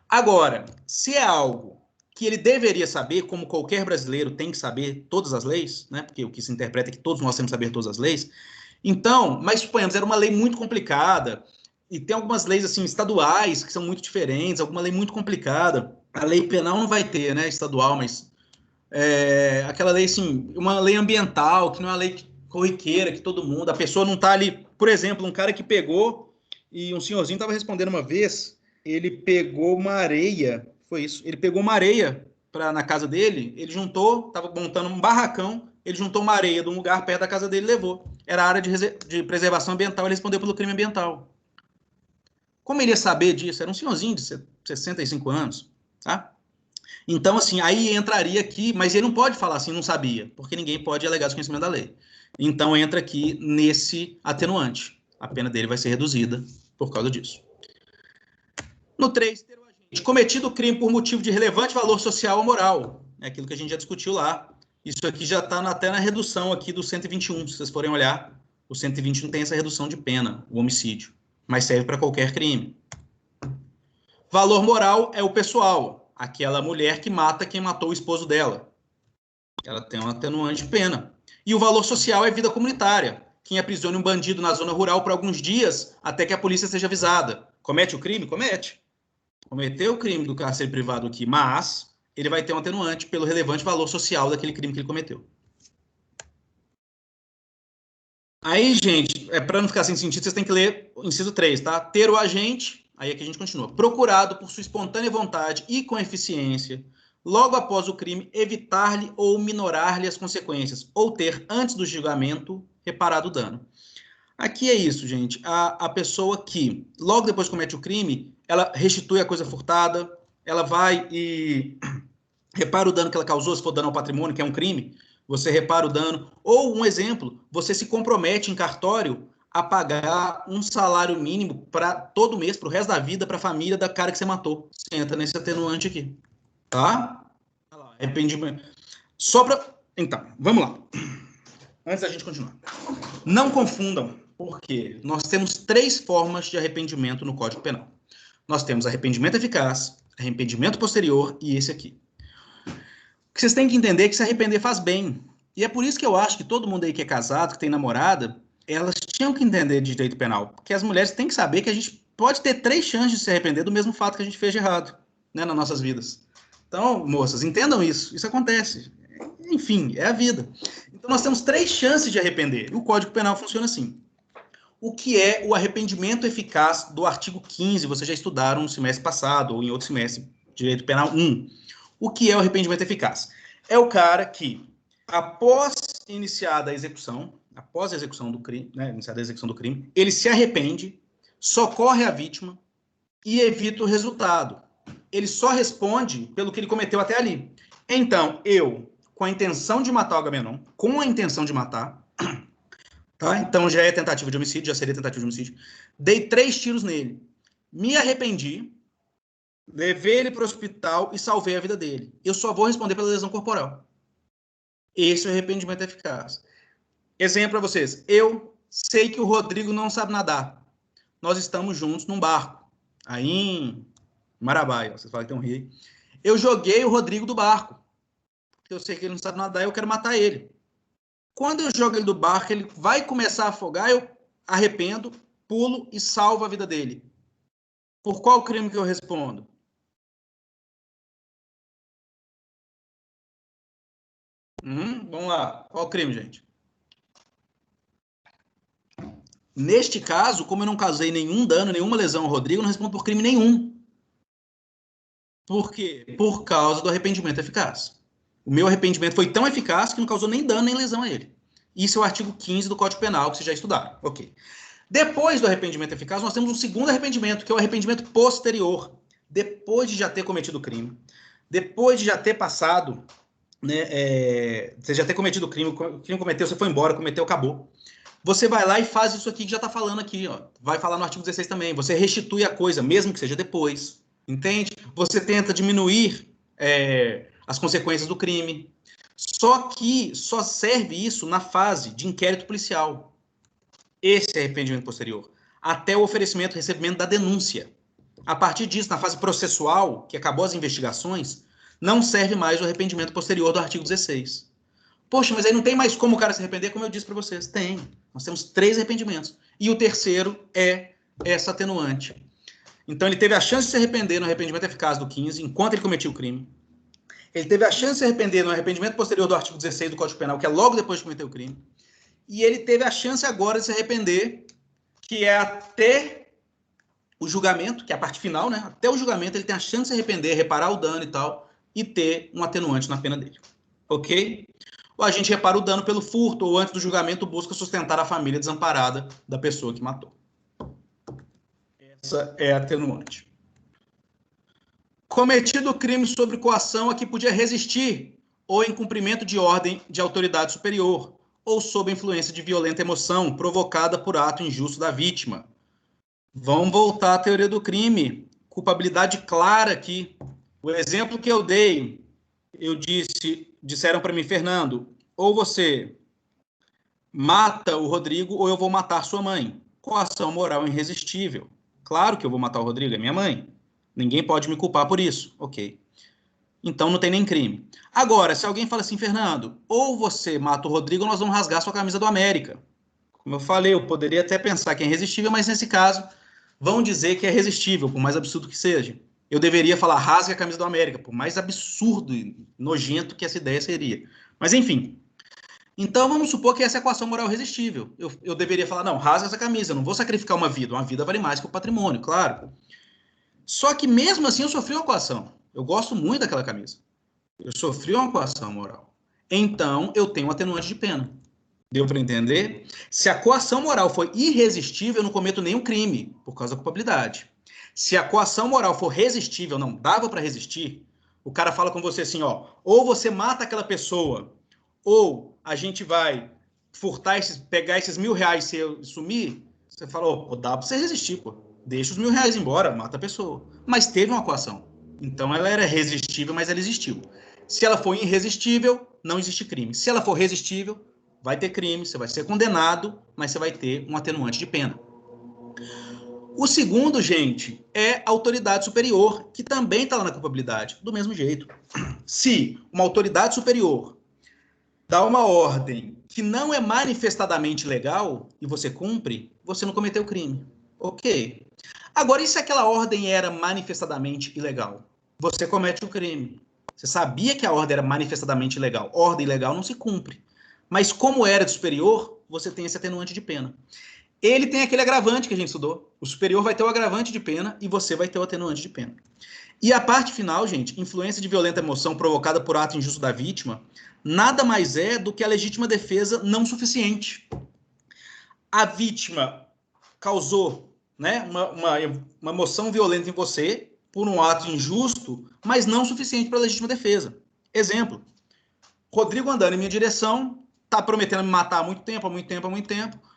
Agora, se é algo que ele deveria saber, como qualquer brasileiro tem que saber todas as leis, né? Porque o que se interpreta é que todos nós temos que saber todas as leis. Então, mas suponhamos, era uma lei muito complicada, e tem algumas leis assim estaduais que são muito diferentes, alguma lei muito complicada. A lei penal não vai ter, né, estadual, mas aquela lei, assim, uma lei ambiental, que não é uma lei corriqueira, que todo mundo, a pessoa não está ali, por exemplo, um cara que pegou, e um senhorzinho estava respondendo uma vez, ele pegou uma areia, foi isso, ele pegou uma areia na casa dele, ele juntou, estava montando um barracão, ele juntou uma areia de um lugar perto da casa dele e levou. Era a área de preservação ambiental, ele respondeu pelo crime ambiental. Como ele ia saber disso? Era um senhorzinho de 65 anos, tá? Então, assim, aí entraria aqui, mas ele não pode falar assim, não sabia, porque ninguém pode alegar desconhecimento da lei. Então, entra aqui nesse atenuante. A pena dele vai ser reduzida por causa disso. No 3, ter o agente cometido o crime por motivo de relevante valor social ou moral. É aquilo que a gente já discutiu lá. Isso aqui já está até na redução aqui do 121, se vocês forem olhar. O 121 tem essa redução de pena, o homicídio, mas serve para qualquer crime. Valor moral é o pessoal, aquela mulher que mata quem matou o esposo dela. Ela tem um atenuante de pena. E o valor social é vida comunitária. Quem aprisiona um bandido na zona rural por alguns dias até que a polícia seja avisada. Comete o crime? Comete. Cometeu o crime do cárcere privado aqui, mas ele vai ter um atenuante pelo relevante valor social daquele crime que ele cometeu. Aí, gente, para não ficar sem sentido, vocês têm que ler o inciso 3, tá? Ter o agente, aí aqui a gente continua, procurado por sua espontânea vontade e com eficiência, logo após o crime, evitar-lhe ou minorar-lhe as consequências, ou ter, antes do julgamento, reparado o dano. Aqui é isso, gente. A pessoa que, logo depois que comete o crime, ela restitui a coisa furtada, ela vai e repara o dano que ela causou, se for dano ao patrimônio, que é um crime, você repara o dano. Ou, um exemplo, você se compromete em cartório a pagar um salário mínimo para todo mês, para o resto da vida, para a família da cara que você matou. Você entra nesse atenuante aqui. Tá? Arrependimento. Só para... Então, vamos lá. Antes da gente continuar. Não confundam, porque nós temos 3 formas de arrependimento no Código Penal. Nós temos arrependimento eficaz, arrependimento posterior e esse aqui. O que vocês têm que entender é que se arrepender faz bem. E é por isso que eu acho que todo mundo aí que é casado, que tem namorada, elas tinham que entender de direito penal. Porque as mulheres têm que saber que a gente pode ter 3 chances de se arrepender do mesmo fato que a gente fez de errado, né, nas nossas vidas. Então, moças, entendam isso. Isso acontece. Enfim, é a vida. Então, nós temos 3 chances de arrepender. E o Código Penal funciona assim. O que é o arrependimento eficaz do artigo 15? Vocês já estudaram no semestre passado ou em outro semestre, Direito Penal 1. O que é o arrependimento eficaz? É o cara que, após iniciada a execução do crime, né, iniciada a execução do crime, ele se arrepende, socorre a vítima e evita o resultado. Ele só responde pelo que ele cometeu até ali. Então, eu, com a intenção de matar o Agamenon, com a intenção de matar, tá? Então já é tentativa de homicídio, já seria tentativa de homicídio, dei 3 tiros nele, me arrependi, levei ele para o hospital e salvei a vida dele. Eu só vou responder pela lesão corporal. Esse é o arrependimento eficaz. Exemplo para vocês. Eu sei que o Rodrigo não sabe nadar. Nós estamos juntos num barco. Aí em Marabá. Vocês falam que tem um rio aí. Eu joguei o Rodrigo do barco. Porque eu sei que ele não sabe nadar e eu quero matar ele. Quando eu jogo ele do barco, ele vai começar a afogar, eu arrependo, pulo e salvo a vida dele. Por qual crime que eu respondo? Vamos lá. Qual crime, gente? Neste caso, como eu não causei nenhum dano, nenhuma lesão ao Rodrigo, eu não respondo por crime nenhum. Por quê? Por causa do arrependimento eficaz. O meu arrependimento foi tão eficaz que não causou nem dano nem lesão a ele. Isso é o artigo 15 do Código Penal, que vocês já estudaram. Ok. Depois do arrependimento eficaz, nós temos um segundo arrependimento, que é o arrependimento posterior. Depois de já ter cometido o crime, depois de já ter passado, né, você já ter cometido o crime cometeu, você foi embora, cometeu, acabou. Você vai lá e faz isso aqui que já está falando aqui, ó. Vai falar no artigo 16 também. Você restitui a coisa, mesmo que seja depois. Entende? Você tenta diminuir as consequências do crime. Só que só serve isso na fase de inquérito policial. Esse é arrependimento posterior. Até o oferecimento e recebimento da denúncia. A partir disso, na fase processual, que acabou as investigações, não serve mais o arrependimento posterior do artigo 16. Poxa, mas aí não tem mais como o cara se arrepender, como eu disse para vocês. Tem. Nós temos 3 arrependimentos. E o terceiro é essa atenuante. Então, ele teve a chance de se arrepender no arrependimento eficaz do 15, enquanto ele cometia o crime. Ele teve a chance de se arrepender no arrependimento posterior do artigo 16 do Código Penal, que é logo depois de cometer o crime. E ele teve a chance agora de se arrepender, que é até o julgamento, que é a parte final, né? Até o julgamento ele tem a chance de se arrepender, reparar o dano e tal, e ter um atenuante na pena dele. Ok? O agente repara o dano pelo furto, ou antes do julgamento busca sustentar a família desamparada da pessoa que matou. Essa é a atenuante. Cometido crime sobre coação a que podia resistir, ou em cumprimento de ordem de autoridade superior, ou sob influência de violenta emoção provocada por ato injusto da vítima. Vamos voltar à teoria do crime. Culpabilidade clara aqui. O exemplo que eu dei, disseram para mim, Fernando, ou você mata o Rodrigo ou eu vou matar sua mãe. Coação moral irresistível. Claro que eu vou matar o Rodrigo, é minha mãe. Ninguém pode me culpar por isso. Ok. Então não tem nem crime. Agora, se alguém fala assim, Fernando, ou você mata o Rodrigo ou nós vamos rasgar sua camisa do América. Como eu falei, eu poderia até pensar que é irresistível, mas nesse caso vão dizer que é resistível, por mais absurdo que seja. Eu deveria falar rasgue a camisa do América, por mais absurdo e nojento que essa ideia seria. Mas enfim. Então vamos supor que essa é a coação moral resistível. Eu deveria falar, não, rasga essa camisa, eu não vou sacrificar uma vida vale mais que o patrimônio, claro. Só que mesmo assim eu sofri uma coação. Eu gosto muito daquela camisa. Eu sofri uma coação moral. Então eu tenho um atenuante de pena. Deu para entender? Se a coação moral for irresistível, eu não cometo nenhum crime, por causa da culpabilidade. Se a coação moral for resistível, não dava para resistir, o cara fala com você assim, ó, ou você mata aquela pessoa, ou a gente vai furtar pegar esses R$1.000 e sumir, você fala, ó, dá para você resistir, pô. Deixa os R$1.000 embora, mata a pessoa. Mas teve uma coação. Então ela era resistível, mas ela existiu. Se ela for irresistível, não existe crime. Se ela for resistível, vai ter crime, você vai ser condenado, mas você vai ter um atenuante de pena. O segundo, gente, é autoridade superior, que também está lá na culpabilidade, do mesmo jeito. Se uma autoridade superior dá uma ordem que não é manifestadamente legal e você cumpre, você não cometeu crime. Ok. Agora, e se aquela ordem era manifestadamente ilegal? Você comete o crime. Você sabia que a ordem era manifestadamente ilegal. Ordem ilegal não se cumpre. Mas como era de superior, você tem esse atenuante de pena. Ele tem aquele agravante que a gente estudou. O superior vai ter o agravante de pena e você vai ter o atenuante de pena. E a parte final, gente, influência de violenta emoção provocada por ato injusto da vítima, nada mais é do que a legítima defesa não suficiente. A vítima causou, né, uma emoção violenta em você por um ato injusto, mas não suficiente para a legítima defesa. Exemplo, Rodrigo andando em minha direção, tá prometendo me matar há muito tempo,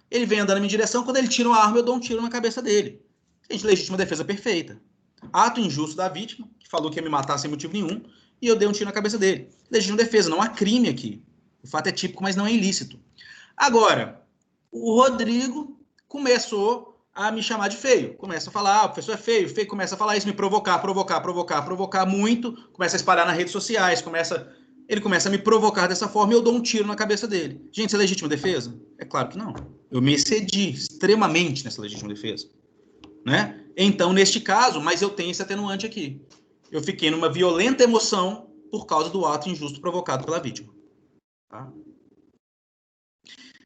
ele vem andando em minha direção, quando ele tira uma arma, eu dou um tiro na cabeça dele. Gente, legítima defesa perfeita. Ato injusto da vítima, que falou que ia me matar sem motivo nenhum, e eu dei um tiro na cabeça dele. Legítima defesa, não há crime aqui. O fato é típico, mas não é ilícito. Agora, o Rodrigo começou a me chamar de feio. Começa a falar, o professor é feio, começa a falar isso, me provocar muito, começa a espalhar nas redes sociais, ele começa a me provocar dessa forma e eu dou um tiro na cabeça dele. Gente, isso é legítima defesa? É claro que não. Eu me excedi extremamente nessa legítima defesa. Né? Então, neste caso, mas eu tenho esse atenuante aqui. Eu fiquei numa violenta emoção por causa do ato injusto provocado pela vítima. Tá?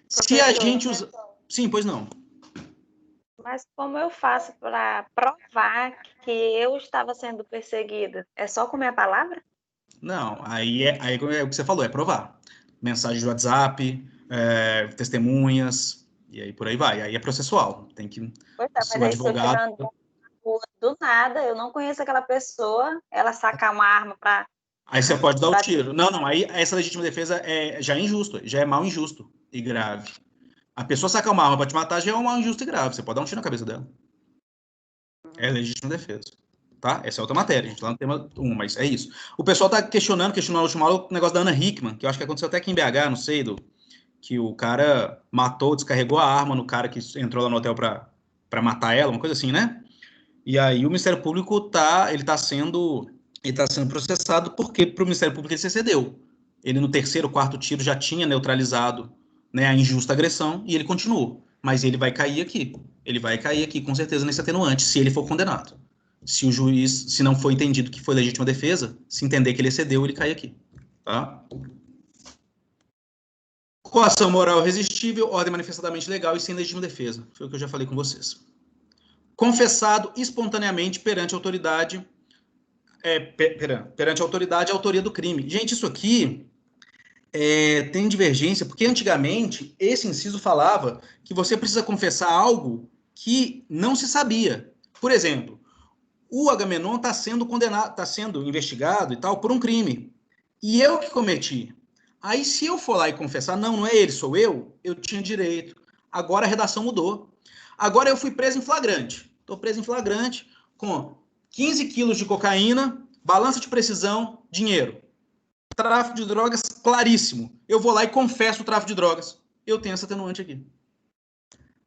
Se a gente usa... Sim, pois não. Mas como eu faço para provar que eu estava sendo perseguida? É só com minha palavra? Não, aí é o que você falou, é provar. Mensagem de WhatsApp, testemunhas, e aí por aí vai. Aí é processual. Tem que... Pois é, mas aí advogado... se eu estiver do nada, eu não conheço aquela pessoa, ela sacar uma arma para... Aí você pode dar o tiro. Não, aí essa legítima defesa já é injusto, já é mal injusto e grave. A pessoa sacar uma arma para te matar já é um mal injusto e grave. Você pode dar um tiro na cabeça dela. É legítima defesa. Tá? Essa é outra matéria, a gente lá no tema 1, mas é isso. O pessoal tá questionando no último aula o negócio da Ana Hickman, que eu acho que aconteceu até aqui em BH, não sei, que o cara descarregou a arma no cara que entrou lá no hotel para matar ela, uma coisa assim, né? E aí o Ministério Público tá sendo processado porque pro Ministério Público ele se excedeu. Ele no terceiro, quarto tiro já tinha neutralizado, né, a injusta agressão e ele continuou. Mas ele vai cair aqui. Ele vai cair aqui com certeza nesse atenuante, se ele for condenado. Se o juiz, se não for entendido que foi legítima defesa, se entender que ele excedeu, ele cai aqui. Tá? Coação moral irresistível, ordem manifestadamente legal e sem legítima defesa. Foi o que eu já falei com vocês. Confessado espontaneamente perante a autoridade, perante a autoridade, a autoria do crime. Gente, isso aqui tem divergência, porque antigamente esse inciso falava que você precisa confessar algo que não se sabia. Por exemplo, o Agamenon está sendo condenado, está sendo investigado e tal por um crime. E eu que cometi. Aí, se eu for lá e confessar, não é ele, sou eu tinha direito. Agora a redação mudou. Agora eu fui preso em flagrante. Estou preso em flagrante com 15 quilos de cocaína, balança de precisão, dinheiro. Tráfico de drogas, claríssimo. Eu vou lá e confesso o tráfico de drogas. Eu tenho essa atenuante aqui.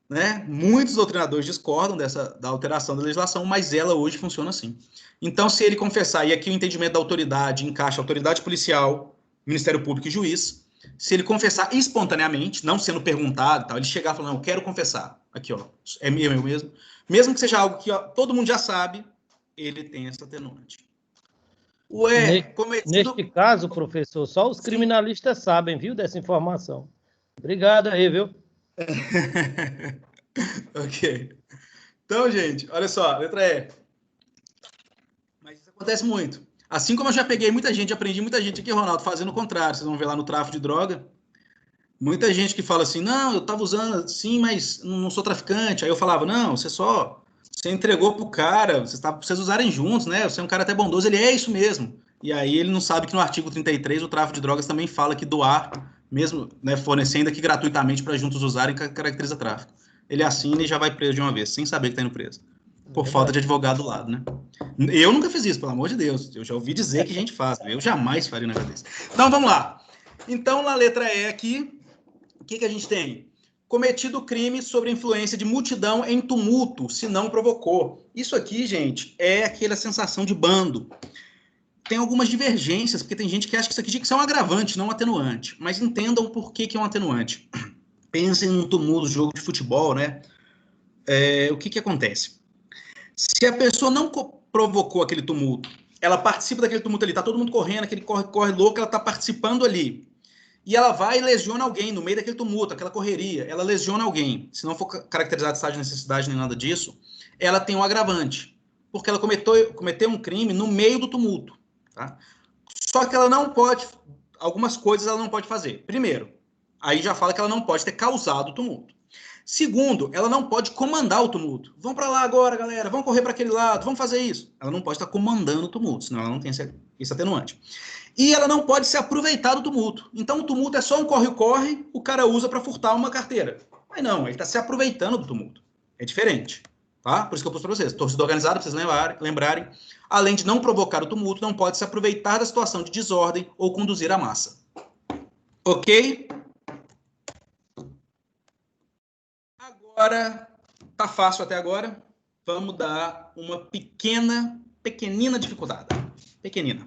Né? Muitos doutrinadores discordam da alteração da legislação, mas ela hoje funciona assim. Então, se ele confessar, e aqui o entendimento da autoridade encaixa autoridade policial, Ministério Público e juiz, se ele confessar espontaneamente, não sendo perguntado, tal, ele chegar falando, eu quero confessar, aqui, ó, é meu mesmo, mesmo que seja algo que ó, todo mundo já sabe, ele tem essa atenuante. Neste caso, professor, só os criminalistas sabem, viu, dessa informação. Obrigado aí, viu? Ok. Então, gente, olha só, letra E. Mas isso acontece muito. Assim como eu já peguei muita gente, aprendi muita gente aqui, Ronaldo, fazendo o contrário. Vocês vão ver lá no tráfico de droga. Muita gente que fala assim, não, eu estava usando sim, mas não sou traficante. Aí eu falava, não, você entregou pro cara, vocês usarem juntos, né? Você é um cara até bondoso, ele é isso mesmo. E aí ele não sabe que no artigo 33 o tráfico de drogas também fala que doar, mesmo né, fornecendo aqui gratuitamente para juntos usarem, caracteriza tráfico. Ele assina e já vai preso de uma vez, sem saber que está indo preso. Por falta de advogado do lado, né? Eu nunca fiz isso, pelo amor de Deus. Eu já ouvi dizer que a gente faz. Eu jamais faria um negócio desse. Então, vamos lá. Então, na letra E aqui, o que a gente tem? Cometido crime sobre influência de multidão em tumulto, se não provocou. Isso aqui, gente, é aquela sensação de bando. Tem algumas divergências, porque tem gente que acha que isso aqui tinha que ser um agravante, não um atenuante. Mas entendam por que é um atenuante. Pensem num tumulto, jogo de futebol, né? O que acontece? Se a pessoa não provocou aquele tumulto, ela participa daquele tumulto ali, tá todo mundo correndo, aquele corre louco, ela tá participando ali. E ela vai e lesiona alguém no meio daquele tumulto, aquela correria, ela lesiona alguém. Se não for caracterizado de estado de necessidade nem nada disso, ela tem um agravante, porque ela cometeu um crime no meio do tumulto. Tá? Só que ela não pode, algumas coisas ela não pode fazer. Primeiro, aí já fala que ela não pode ter causado o tumulto. Segundo, ela não pode comandar o tumulto. Vamos para lá agora, galera, vamos correr para aquele lado, vamos fazer isso. Ela não pode estar comandando o tumulto, senão ela não tem esse atenuante. E ela não pode se aproveitar do tumulto. Então o tumulto é só um corre-corre, o cara usa para furtar uma carteira. Mas não, ele está se aproveitando do tumulto. É diferente. Tá? Por isso que eu pus para vocês. Torcida organizada, para vocês lembrarem, além de não provocar o tumulto, não pode se aproveitar da situação de desordem ou conduzir a massa. Ok? Agora, tá fácil até agora. Vamos dar uma pequenina dificuldade. Pequenina.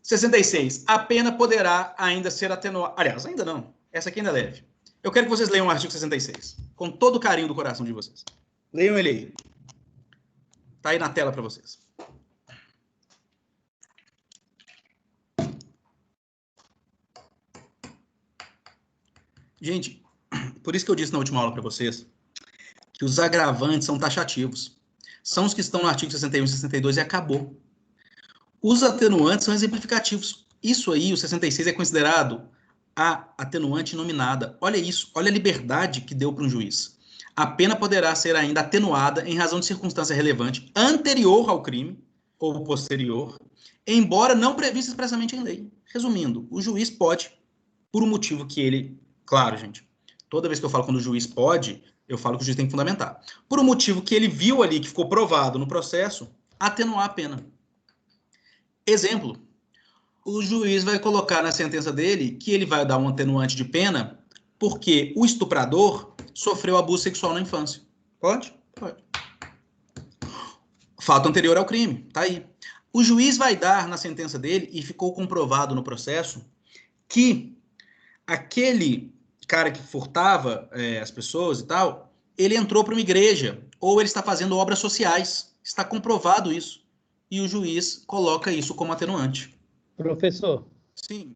66. A pena poderá ainda ser atenuada. Aliás, ainda não. Essa aqui ainda é leve. Eu quero que vocês leiam o artigo 66. Com todo o carinho do coração de vocês. Leiam ele aí. Tá aí na tela para vocês. Gente, por isso que eu disse na última aula para vocês que os agravantes são taxativos. São os que estão no artigo 61 e 62 e acabou. Os atenuantes são exemplificativos. Isso aí, o 66, é considerado a atenuante nominada. Olha isso, olha a liberdade que deu para um juiz. A pena poderá ser ainda atenuada em razão de circunstância relevante anterior ao crime ou posterior, embora não prevista expressamente em lei. Resumindo, o juiz pode, por um motivo que ele... Claro, gente, toda vez que eu falo quando o juiz pode, eu falo que o juiz tem que fundamentar. Por um motivo que ele viu ali, que ficou provado no processo, atenuar a pena. Exemplo, o juiz vai colocar na sentença dele que ele vai dar um atenuante de pena porque o estuprador sofreu abuso sexual na infância. Pode? Pode. Fato anterior ao crime, tá aí. O juiz vai dar na sentença dele, e ficou comprovado no processo, que aquele cara que furtava as pessoas e tal, ele entrou para uma igreja, ou ele está fazendo obras sociais. Está comprovado isso. E o juiz coloca isso como atenuante. Professor, Sim.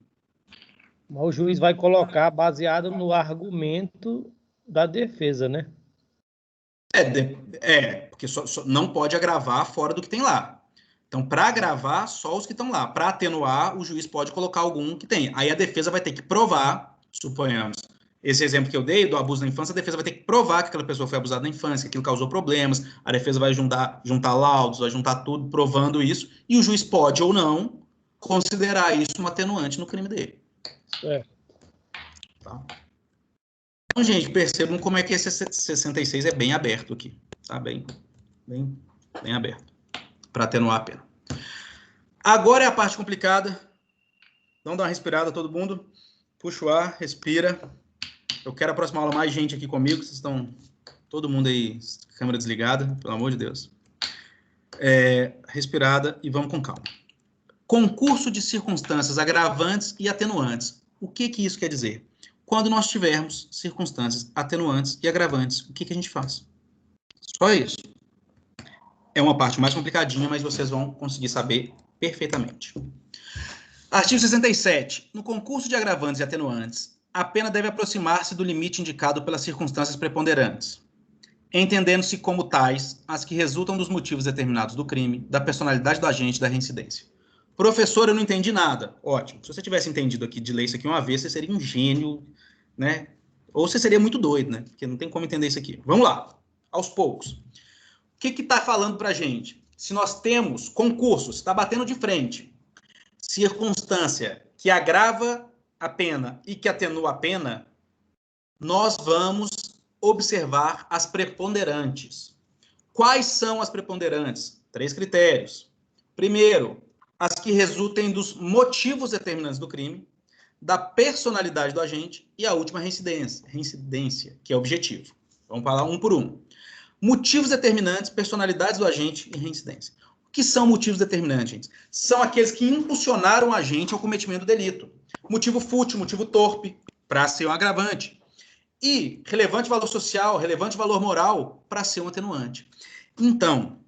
mas o juiz vai colocar baseado no argumento da defesa, né? Porque não pode agravar fora do que tem lá. Então, para agravar, só os que estão lá. Para atenuar, o juiz pode colocar algum que tem. Aí a defesa vai ter que provar, suponhamos, esse exemplo que eu dei do abuso na infância, a defesa vai ter que provar que aquela pessoa foi abusada na infância, que aquilo causou problemas, a defesa vai juntar laudos, vai juntar tudo, provando isso, e o juiz pode ou não considerar isso um atenuante no crime dele. Tá? Então, gente, percebam como é que esse 66 é bem aberto aqui. Tá? Bem aberto. Para atenuar a pena. Agora é a parte complicada. Vamos dar uma respirada, todo mundo. Puxa o ar, respira. Eu quero a próxima aula mais gente aqui comigo. Vocês estão... Todo mundo aí, câmera desligada, pelo amor de Deus. Respirada e vamos com calma. Concurso de circunstâncias agravantes e atenuantes. O que isso quer dizer? Quando nós tivermos circunstâncias atenuantes e agravantes, o que a gente faz? Só isso. É uma parte mais complicadinha, mas vocês vão conseguir saber perfeitamente. Artigo 67. No concurso de agravantes e atenuantes, a pena deve aproximar-se do limite indicado pelas circunstâncias preponderantes, entendendo-se como tais as que resultam dos motivos determinados do crime, da personalidade do agente e da reincidência. Professor, eu não entendi nada. Ótimo. Se você tivesse entendido aqui de ler isso aqui uma vez, você seria um gênio, né? Ou você seria muito doido, né? Porque não tem como entender isso aqui. Vamos lá. Aos poucos. O que está falando para a gente? Se nós temos concursos, está batendo de frente, circunstância que agrava a pena e que atenua a pena, nós vamos observar as preponderantes. Quais são as preponderantes? 3 critérios. Primeiro, as que resultem dos motivos determinantes do crime, da personalidade do agente e a última, reincidência, que é objetivo. Vamos falar um por um. Motivos determinantes, personalidades do agente e reincidência. O que são motivos determinantes, gente? São aqueles que impulsionaram o agente ao cometimento do delito. Motivo fútil, motivo torpe, para ser um agravante. E relevante valor social, relevante valor moral, para ser um atenuante. Então,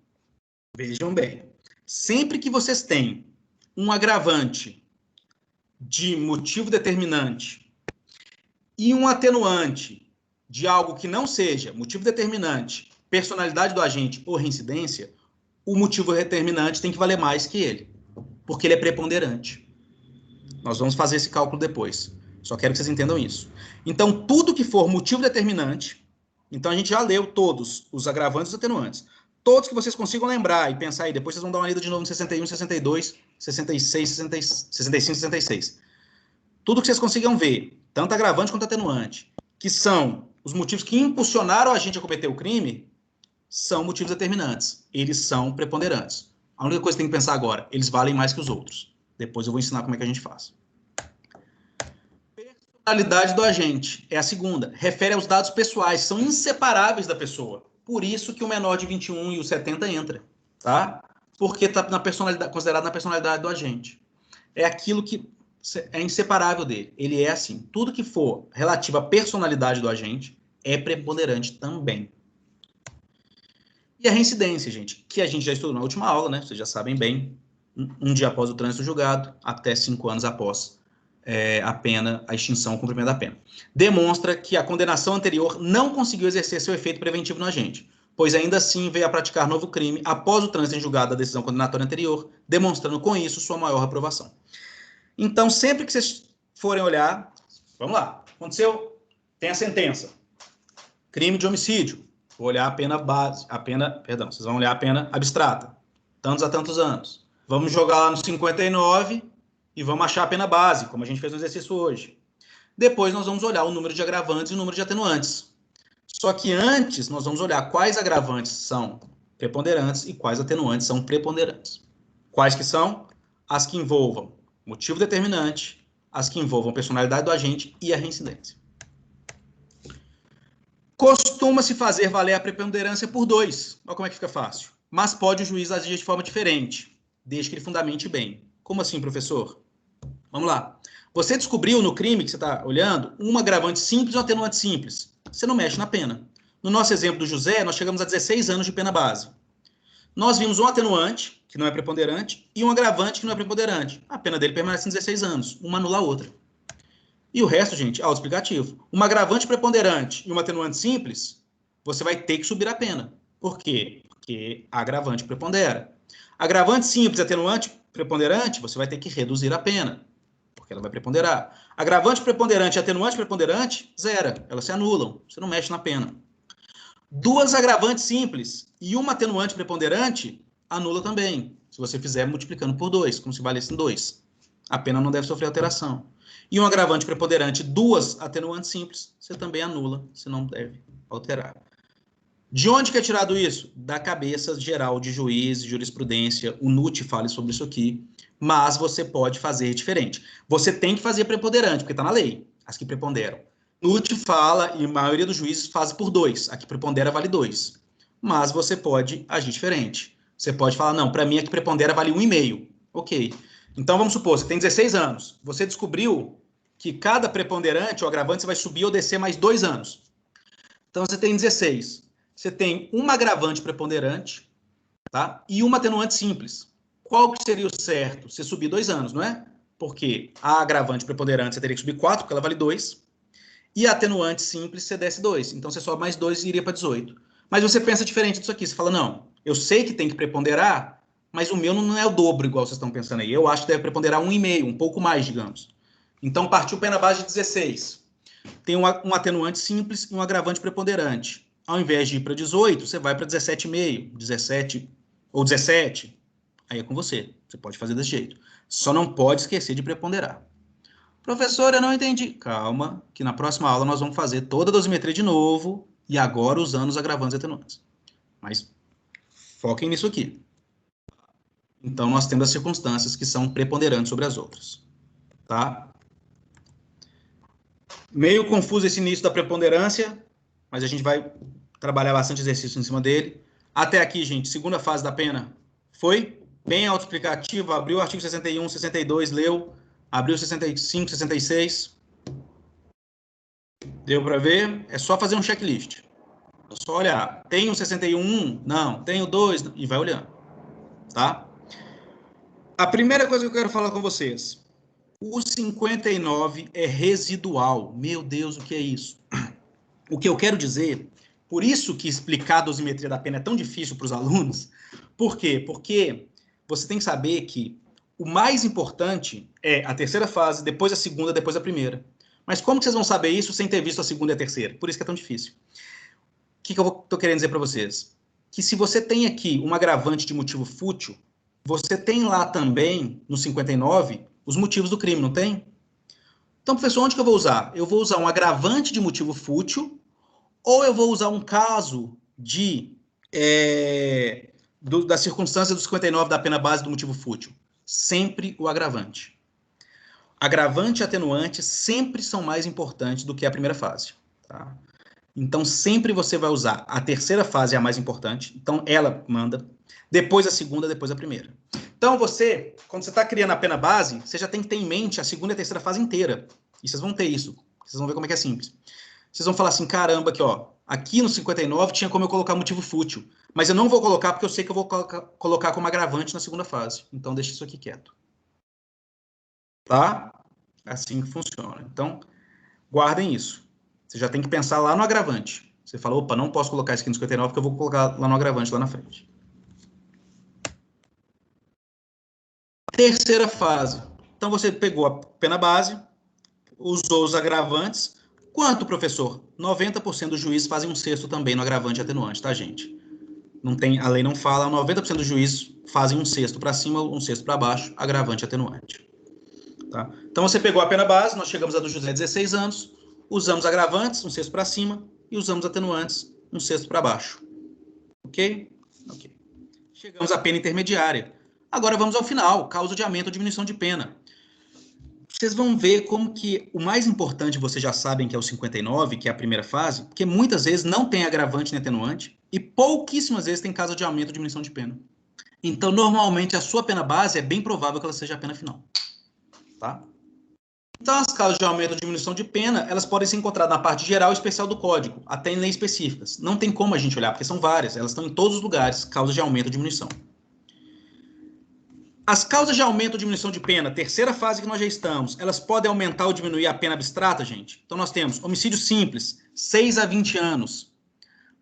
vejam bem, sempre que vocês têm um agravante de motivo determinante e um atenuante de algo que não seja motivo determinante, personalidade do agente ou reincidência, o motivo determinante tem que valer mais que ele, porque ele é preponderante. Nós vamos fazer esse cálculo depois. Só quero que vocês entendam isso. Então, tudo que for motivo determinante, então a gente já leu todos os agravantes e os atenuantes. Todos que vocês consigam lembrar e pensar aí, depois vocês vão dar uma lida de novo no 61, 62, 66, 65, 66. Tudo que vocês consigam ver, tanto agravante quanto atenuante, que são os motivos que impulsionaram a gente a cometer o crime, são motivos determinantes. Eles são preponderantes. A única coisa que tem que pensar agora, eles valem mais que os outros. Depois eu vou ensinar como é que a gente faz. Personalidade do agente é a segunda. Refere aos dados pessoais, são inseparáveis da pessoa. Por isso que o menor de 21 e o 70 entra, tá? Porque está considerado na personalidade do agente. É aquilo que é inseparável dele. Ele é assim. Tudo que for relativo à personalidade do agente é preponderante também. E a reincidência, gente, que a gente já estudou na última aula, né? Vocês já sabem bem. Um dia após o trânsito julgado, até 5 anos após a pena, a extinção, o cumprimento da pena. Demonstra que a condenação anterior não conseguiu exercer seu efeito preventivo no agente, pois ainda assim veio a praticar novo crime após o trânsito em julgado da decisão condenatória anterior, demonstrando com isso sua maior reprovação. Então, sempre que vocês forem olhar, vamos lá, aconteceu, tem a sentença, crime de homicídio, vou olhar a pena base, vocês vão olhar a pena abstrata, tantos a tantos anos. Vamos jogar lá no 59 e vamos achar a pena base, como a gente fez no exercício hoje. Depois nós vamos olhar o número de agravantes e o número de atenuantes. Só que antes nós vamos olhar quais agravantes são preponderantes e quais atenuantes são preponderantes. Quais que são? As que envolvam motivo determinante, as que envolvam personalidade do agente e a reincidência. Costuma-se fazer valer a preponderância por 2. Olha como é que fica fácil. Mas pode o juiz agir de forma diferente, desde que ele fundamente bem. Como assim, professor? Vamos lá. Você descobriu no crime que você está olhando um agravante simples e um atenuante simples. Você não mexe na pena. No nosso exemplo do José, nós chegamos a 16 anos de pena base. Nós vimos um atenuante, que não é preponderante, e um agravante, que não é preponderante. A pena dele permanece em 16 anos. Uma anula a outra. E o resto, gente, autoexplicativo. Um agravante preponderante e um atenuante simples, você vai ter que subir a pena. Por quê? Porque a agravante prepondera. Agravante simples e atenuante preponderante, você vai ter que reduzir a pena, porque ela vai preponderar. Agravante preponderante e atenuante preponderante, zera. Elas se anulam. Você não mexe na pena. Duas agravantes simples e uma atenuante preponderante, anula também. Se você fizer multiplicando por 2, como se valessem 2. A pena não deve sofrer alteração. E um agravante preponderante, duas atenuantes simples, você também anula, você não deve alterar. De onde que é tirado isso? Da cabeça geral de juiz, de jurisprudência, o NUT fala sobre isso aqui, mas você pode fazer diferente. Você tem que fazer preponderante, porque está na lei, as que preponderam. NUT fala, e a maioria dos juízes faz por 2, a que prepondera vale 2. Mas você pode agir diferente. Você pode falar, não, para mim a que prepondera vale 1,5. Ok. Então vamos supor, você tem 16 anos, você descobriu que cada preponderante ou agravante você vai subir ou descer mais 2 anos. Então você tem 16. Você tem uma agravante preponderante, tá? E uma atenuante simples. Qual que seria o certo? Você subir 2 anos, não é? Porque a agravante preponderante você teria que subir 4, porque ela vale 2. E a atenuante simples você desce 2. Então você sobe mais 2 e iria para 18. Mas você pensa diferente disso aqui. Você fala, não, eu sei que tem que preponderar, mas o meu não é o dobro, igual vocês estão pensando aí. Eu acho que deve preponderar 1,5, um pouco mais, digamos. Então partiu pena base de 16. Tem um atenuante simples e um agravante preponderante. Ao invés de ir para 18, você vai para 17,5, 17 ou 17. Aí é com você. Você pode fazer desse jeito. Só não pode esquecer de preponderar. Professor, eu não entendi. Calma, que na próxima aula nós vamos fazer toda a dosimetria de novo e agora usando os agravantes e atenuantes. Mas foquem nisso aqui. Então, nós temos as circunstâncias que são preponderantes sobre as outras. Tá? Meio confuso esse início da preponderância, mas a gente vai trabalhar bastante exercício em cima dele. Até aqui, gente, segunda fase da pena foi bem autoexplicativo, abriu o artigo 61, 62, leu, abriu 65, 66. Deu para ver? É só fazer um checklist. É só olhar. Tem o 61? Não. Tem o 2? E vai olhando. Tá? A primeira coisa que eu quero falar com vocês. O 59 é residual. Meu Deus, o que é isso? O que eu quero dizer, por isso que explicar a dosimetria da pena é tão difícil para os alunos. Por quê? Porque você tem que saber que o mais importante é a terceira fase, depois a segunda, depois a primeira. Mas como que vocês vão saber isso sem ter visto a segunda e a terceira? Por isso que é tão difícil. O que eu estou querendo dizer para vocês? Que se você tem aqui um agravante de motivo fútil, você tem lá também, no 59, os motivos do crime, não tem? Então, professor, onde que eu vou usar? Eu vou usar um agravante de motivo fútil ou eu vou usar um caso da circunstância do 59 da pena base do motivo fútil? Sempre o agravante. Agravante e atenuante sempre são mais importantes do que a primeira fase. Tá? Então, sempre você vai usar a terceira fase, é a mais importante. Então, ela manda. Depois a segunda, depois a primeira. Então, quando você está criando a pena base, você já tem que ter em mente a segunda e a terceira fase inteira. E vocês vão ter isso. Vocês vão ver como é que é simples. Vocês vão falar assim, caramba, aqui no 59 tinha como eu colocar motivo fútil. Mas eu não vou colocar porque eu sei que eu vou colocar como agravante na segunda fase. Então, deixa isso aqui quieto. Tá? É assim que funciona. Então, guardem isso. Você já tem que pensar lá no agravante. Você fala, opa, não posso colocar isso aqui no 59 porque eu vou colocar lá no agravante, lá na frente. Terceira fase. Então, você pegou a pena base, usou os agravantes. Quanto, professor? 90% dos juízes fazem um sexto também no agravante e atenuante, tá, gente? Não tem, a lei não fala, 90% dos juízes fazem um sexto para cima, um sexto para baixo, agravante e atenuante. Tá? Então, você pegou a pena base, nós chegamos a do José 16 anos, usamos agravantes, um sexto para cima, e usamos atenuantes, um sexto para baixo. Ok? Ok. Chegamos à pena intermediária. Agora vamos ao final, causa de aumento ou diminuição de pena. Vocês vão ver como que o mais importante, vocês já sabem que é o 59, que é a primeira fase, porque muitas vezes não tem agravante nem atenuante, e pouquíssimas vezes tem causa de aumento ou diminuição de pena. Então, normalmente, a sua pena base é bem provável que ela seja a pena final. Tá? Então, as causas de aumento ou diminuição de pena, elas podem ser encontradas na parte geral e especial do Código, até em leis específicas. Não tem como a gente olhar, porque são várias, elas estão em todos os lugares, causas de aumento ou diminuição. As causas de aumento ou diminuição de pena, terceira fase que nós já estamos, elas podem aumentar ou diminuir a pena abstrata, gente? Então, nós temos homicídio simples, 6 a 20 anos.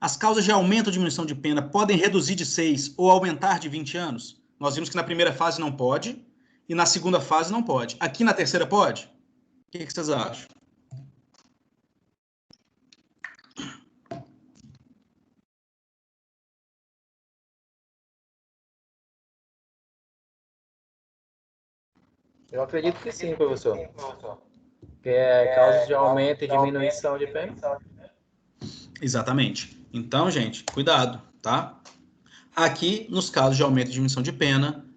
As causas de aumento ou diminuição de pena podem reduzir de 6 ou aumentar de 20 anos? Nós vimos que na primeira fase não pode, e na segunda fase não pode. Aqui na terceira pode? O que vocês acham? Eu acredito que sim, professor. Que é causa de aumento e diminuição de pena. Exatamente. Então, gente, cuidado, tá? Aqui, nos casos de aumento e diminuição de pena,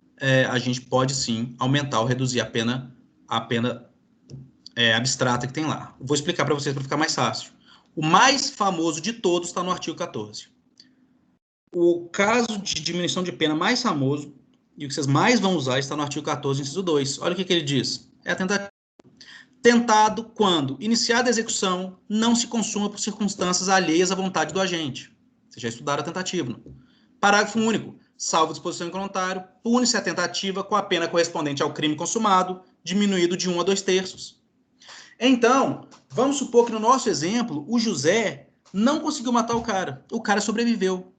a gente pode sim aumentar ou reduzir a pena abstrata que tem lá. Vou explicar para vocês para ficar mais fácil. O mais famoso de todos está no artigo 14. O caso de diminuição de pena mais famoso, e o que vocês mais vão usar, está no artigo 14, inciso 2. Olha o que ele diz. É a tentativa. Tentado quando, iniciada a execução, não se consuma por circunstâncias alheias à vontade do agente. Vocês já estudaram a tentativa. Não? Parágrafo único. Salvo disposição em contrário, pune-se a tentativa com a pena correspondente ao crime consumado, diminuído de 1 a 2 terços. Então, vamos supor que no nosso exemplo, o José não conseguiu matar o cara sobreviveu.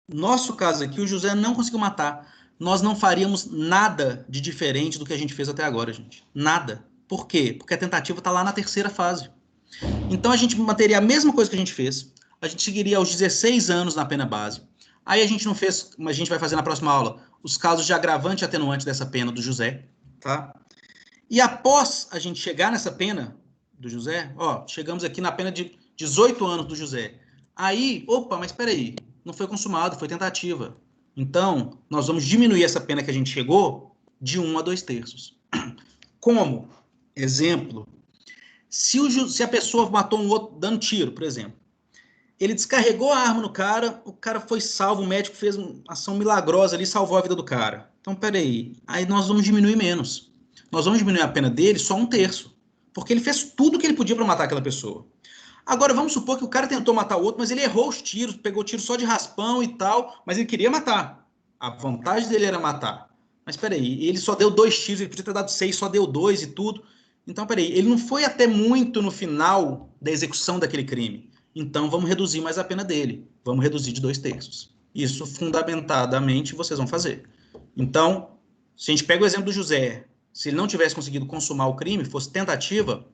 No nosso caso aqui, o José não conseguiu matar. Nós não faríamos nada de diferente do que a gente fez até agora, gente. Nada. Por quê? Porque a tentativa está lá na terceira fase. Então, a gente manteria a mesma coisa que a gente fez. A gente seguiria aos 16 anos na pena base. Aí a gente não fez, mas a gente vai fazer na próxima aula, os casos de agravante e atenuante dessa pena do José, tá? E após a gente chegar nessa pena do José, chegamos aqui na pena de 18 anos do José. Aí, mas espera aí, não foi consumado, foi tentativa. Então, nós vamos diminuir essa pena que a gente chegou de 1 a 2 terços. Como? Exemplo, se a pessoa matou um outro dando tiro, por exemplo, ele descarregou a arma no cara, o cara foi salvo, o médico fez uma ação milagrosa ali, salvou a vida do cara. Então, peraí, aí nós vamos diminuir menos. Nós vamos diminuir a pena dele só 1 terço, porque ele fez tudo o que ele podia para matar aquela pessoa. Agora, vamos supor que o cara tentou matar o outro, mas ele errou os tiros, pegou tiro só de raspão e tal, mas ele queria matar. A vontade dele era matar. Mas peraí, ele só deu 2 tiros, ele podia ter dado 6, só deu 2 e tudo. Então, peraí, ele não foi até muito no final da execução daquele crime. Então, vamos reduzir mais a pena dele. Vamos reduzir de 2 terços. Isso, fundamentadamente, vocês vão fazer. Então, se a gente pega o exemplo do José, se ele não tivesse conseguido consumar o crime, fosse tentativa,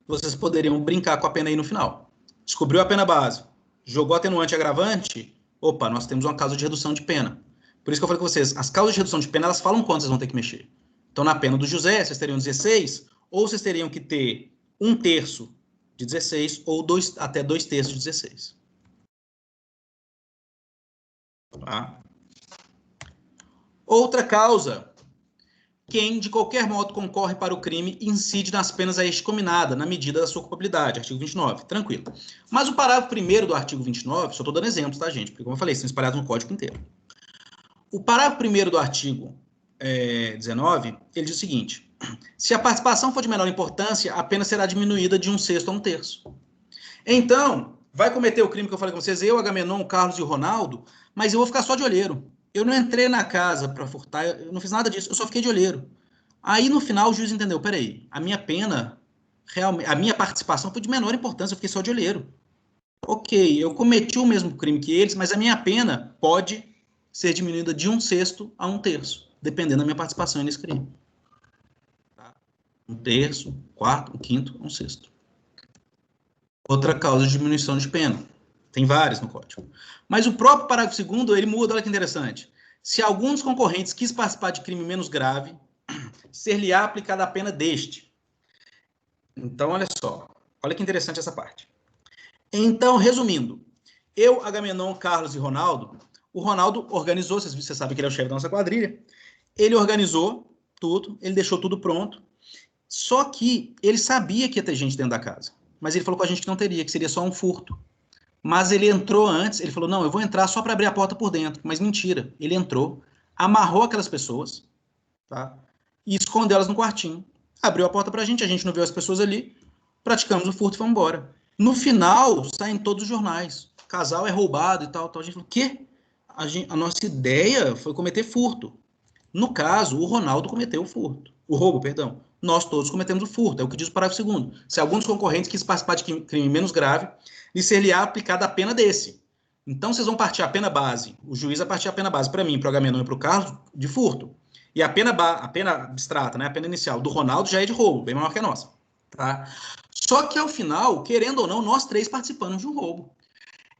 vocês poderiam brincar com a pena aí no final. Descobriu a pena base, jogou atenuante e agravante, nós temos uma causa de redução de pena. Por isso que eu falei com vocês, as causas de redução de pena, elas falam quanto vocês vão ter que mexer. Então, na pena do José, vocês teriam 16, ou vocês teriam que ter 1 terço de 16, ou até 2 terços de 16. Tá? Outra causa, quem de qualquer modo concorre para o crime incide nas penas a este combinada, na medida da sua culpabilidade, artigo 29, tranquilo. Mas o parágrafo 1º do artigo 29, só estou dando exemplos, tá, gente? Porque, como eu falei, estão espalhados no código inteiro. O parágrafo 1º do artigo 19, ele diz o seguinte: se a participação for de menor importância, a pena será diminuída de 1/6 a 1 terço. Então, vai cometer o crime que eu falei com vocês, eu, Agamenon, o Carlos e o Ronaldo, mas eu vou ficar só de olheiro. Eu não entrei na casa para furtar, eu não fiz nada disso, eu só fiquei de olheiro. Aí, no final, o juiz entendeu, peraí, a minha pena, realmente, a minha participação foi de menor importância, eu fiquei só de olheiro. Ok, eu cometi o mesmo crime que eles, mas a minha pena pode ser diminuída de 1/6 a 1 terço, dependendo da minha participação nesse crime. 1 terço, 1/4, 1/5, 1/6. Outra causa de diminuição de pena. Tem várias no código. Mas o próprio parágrafo 2º, ele muda, olha que interessante. Se algum dos concorrentes quis participar de crime menos grave, ser-lhe-á aplicada a pena deste. Então, olha só. Olha que interessante essa parte. Então, resumindo, eu, Agamenon, Carlos e Ronaldo, o Ronaldo organizou, vocês sabem que ele é o chefe da nossa quadrilha, ele organizou tudo, ele deixou tudo pronto, só que ele sabia que ia ter gente dentro da casa, mas ele falou com a gente que não teria, que seria só um furto. Mas ele entrou antes, ele falou, não, eu vou entrar só para abrir a porta por dentro. Mas mentira, ele entrou, amarrou aquelas pessoas, tá? E escondeu elas no quartinho. Abriu a porta para a gente não viu as pessoas ali, praticamos o furto e fomos embora. No final, saem todos os jornais. Casal é roubado e tal. A gente falou, o quê? A nossa ideia foi cometer furto. No caso, o Ronaldo cometeu o furto. O roubo, perdão. Nós todos cometemos o furto. É o que diz o parágrafo 2º. Se algum dos concorrentes quis participar de crime menos grave, lhe ser-lhe-á aplicada a pena desse. Então, vocês vão partir a pena base. O juiz vai partir a pena base para mim, para o Agamenon e para o Carlos, de furto. E a pena abstrata, né, a pena inicial do Ronaldo já é de roubo, bem maior que a nossa. Tá? Só que, ao final, querendo ou não, nós três participamos de um roubo.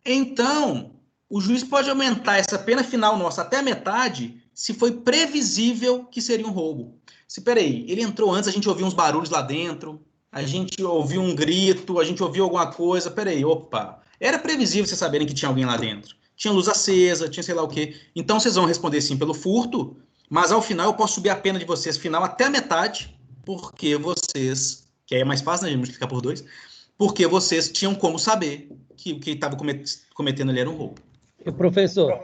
Então, o juiz pode aumentar essa pena final nossa até a metade se foi previsível que seria um roubo. Se, peraí, ele entrou antes, a gente ouviu uns barulhos lá dentro, a gente ouviu um grito, a gente ouviu alguma coisa, peraí, opa. Era previsível vocês saberem que tinha alguém lá dentro. Tinha luz acesa, tinha sei lá o quê. Então, vocês vão responder sim pelo furto, mas ao final eu posso subir a pena de vocês final até a metade, porque vocês, que aí é mais fácil, né, de multiplicar por 2, porque vocês tinham como saber que o que estava cometendo ali era um roubo. E professor?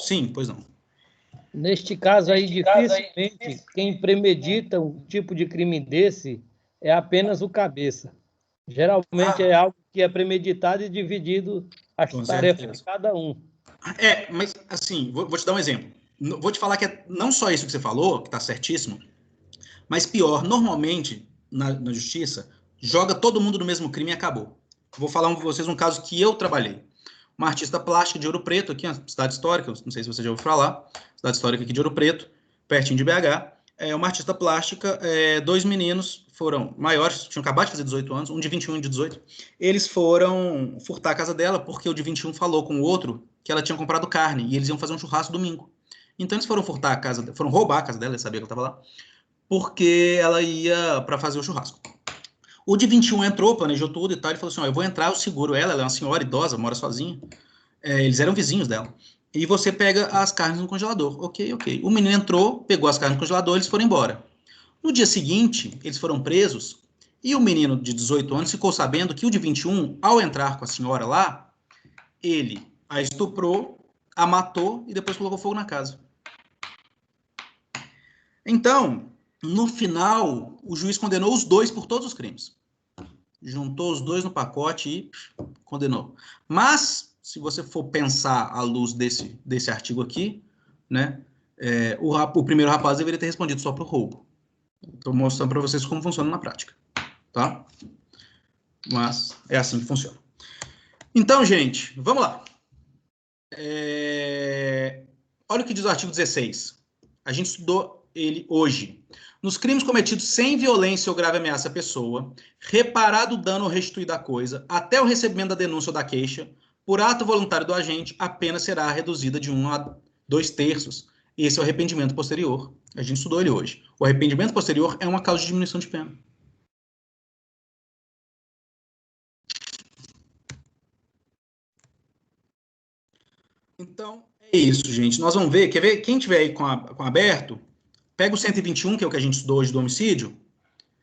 Sim, pois não. Neste caso aí, dificilmente quem premedita um tipo de crime desse é apenas o cabeça. Geralmente é algo que é premeditado e dividido as tarefas de cada um. Mas assim, vou te dar um exemplo. Vou te falar que é não só isso que você falou, que está certíssimo, mas pior, normalmente, na justiça, joga todo mundo no mesmo crime e acabou. Vou falar com vocês um caso que eu trabalhei. Uma artista plástica de Ouro Preto, aqui na cidade histórica, não sei se você já ouviu falar, cidade histórica aqui de Ouro Preto, pertinho de BH. Uma artista plástica, 2 meninos foram maiores, tinham acabado de fazer 18 anos, um de 21 e um de 18. Eles foram furtar a casa dela porque o de 21 falou com o outro que ela tinha comprado carne e eles iam fazer um churrasco domingo. Então eles foram furtar a casa, foram roubar a casa dela, ele sabia que ela estava lá, porque ela ia para fazer o churrasco. O de 21 entrou, planejou tudo e tal, ele falou assim, eu vou entrar, eu seguro ela é uma senhora idosa, mora sozinha, eles eram vizinhos dela, e você pega as carnes no congelador. Ok. O menino entrou, pegou as carnes no congelador, eles foram embora. No dia seguinte, eles foram presos, e o menino de 18 anos ficou sabendo que o de 21, ao entrar com a senhora lá, ele a estuprou, a matou e depois colocou fogo na casa. Então, no final, o juiz condenou os dois por todos os crimes. Juntou os dois no pacote e condenou. Mas, se você for pensar à luz desse artigo aqui, né, o primeiro rapaz deveria ter respondido só para o roubo. Estou mostrando para vocês como funciona na prática. Tá? Mas é assim que funciona. Então, gente, vamos lá. Olha o que diz o artigo 16. A gente estudou ele hoje. Nos crimes cometidos sem violência ou grave ameaça à pessoa, reparado o dano ou restituída a coisa, até o recebimento da denúncia ou da queixa, por ato voluntário do agente, a pena será reduzida de 1 a 2/3. Esse é o arrependimento posterior. A gente estudou ele hoje. O arrependimento posterior é uma causa de diminuição de pena. Então, é isso, gente. Nós vamos ver, quer ver? Quem tiver aí com aberto, pega o 121, que é o que a gente estudou hoje do homicídio,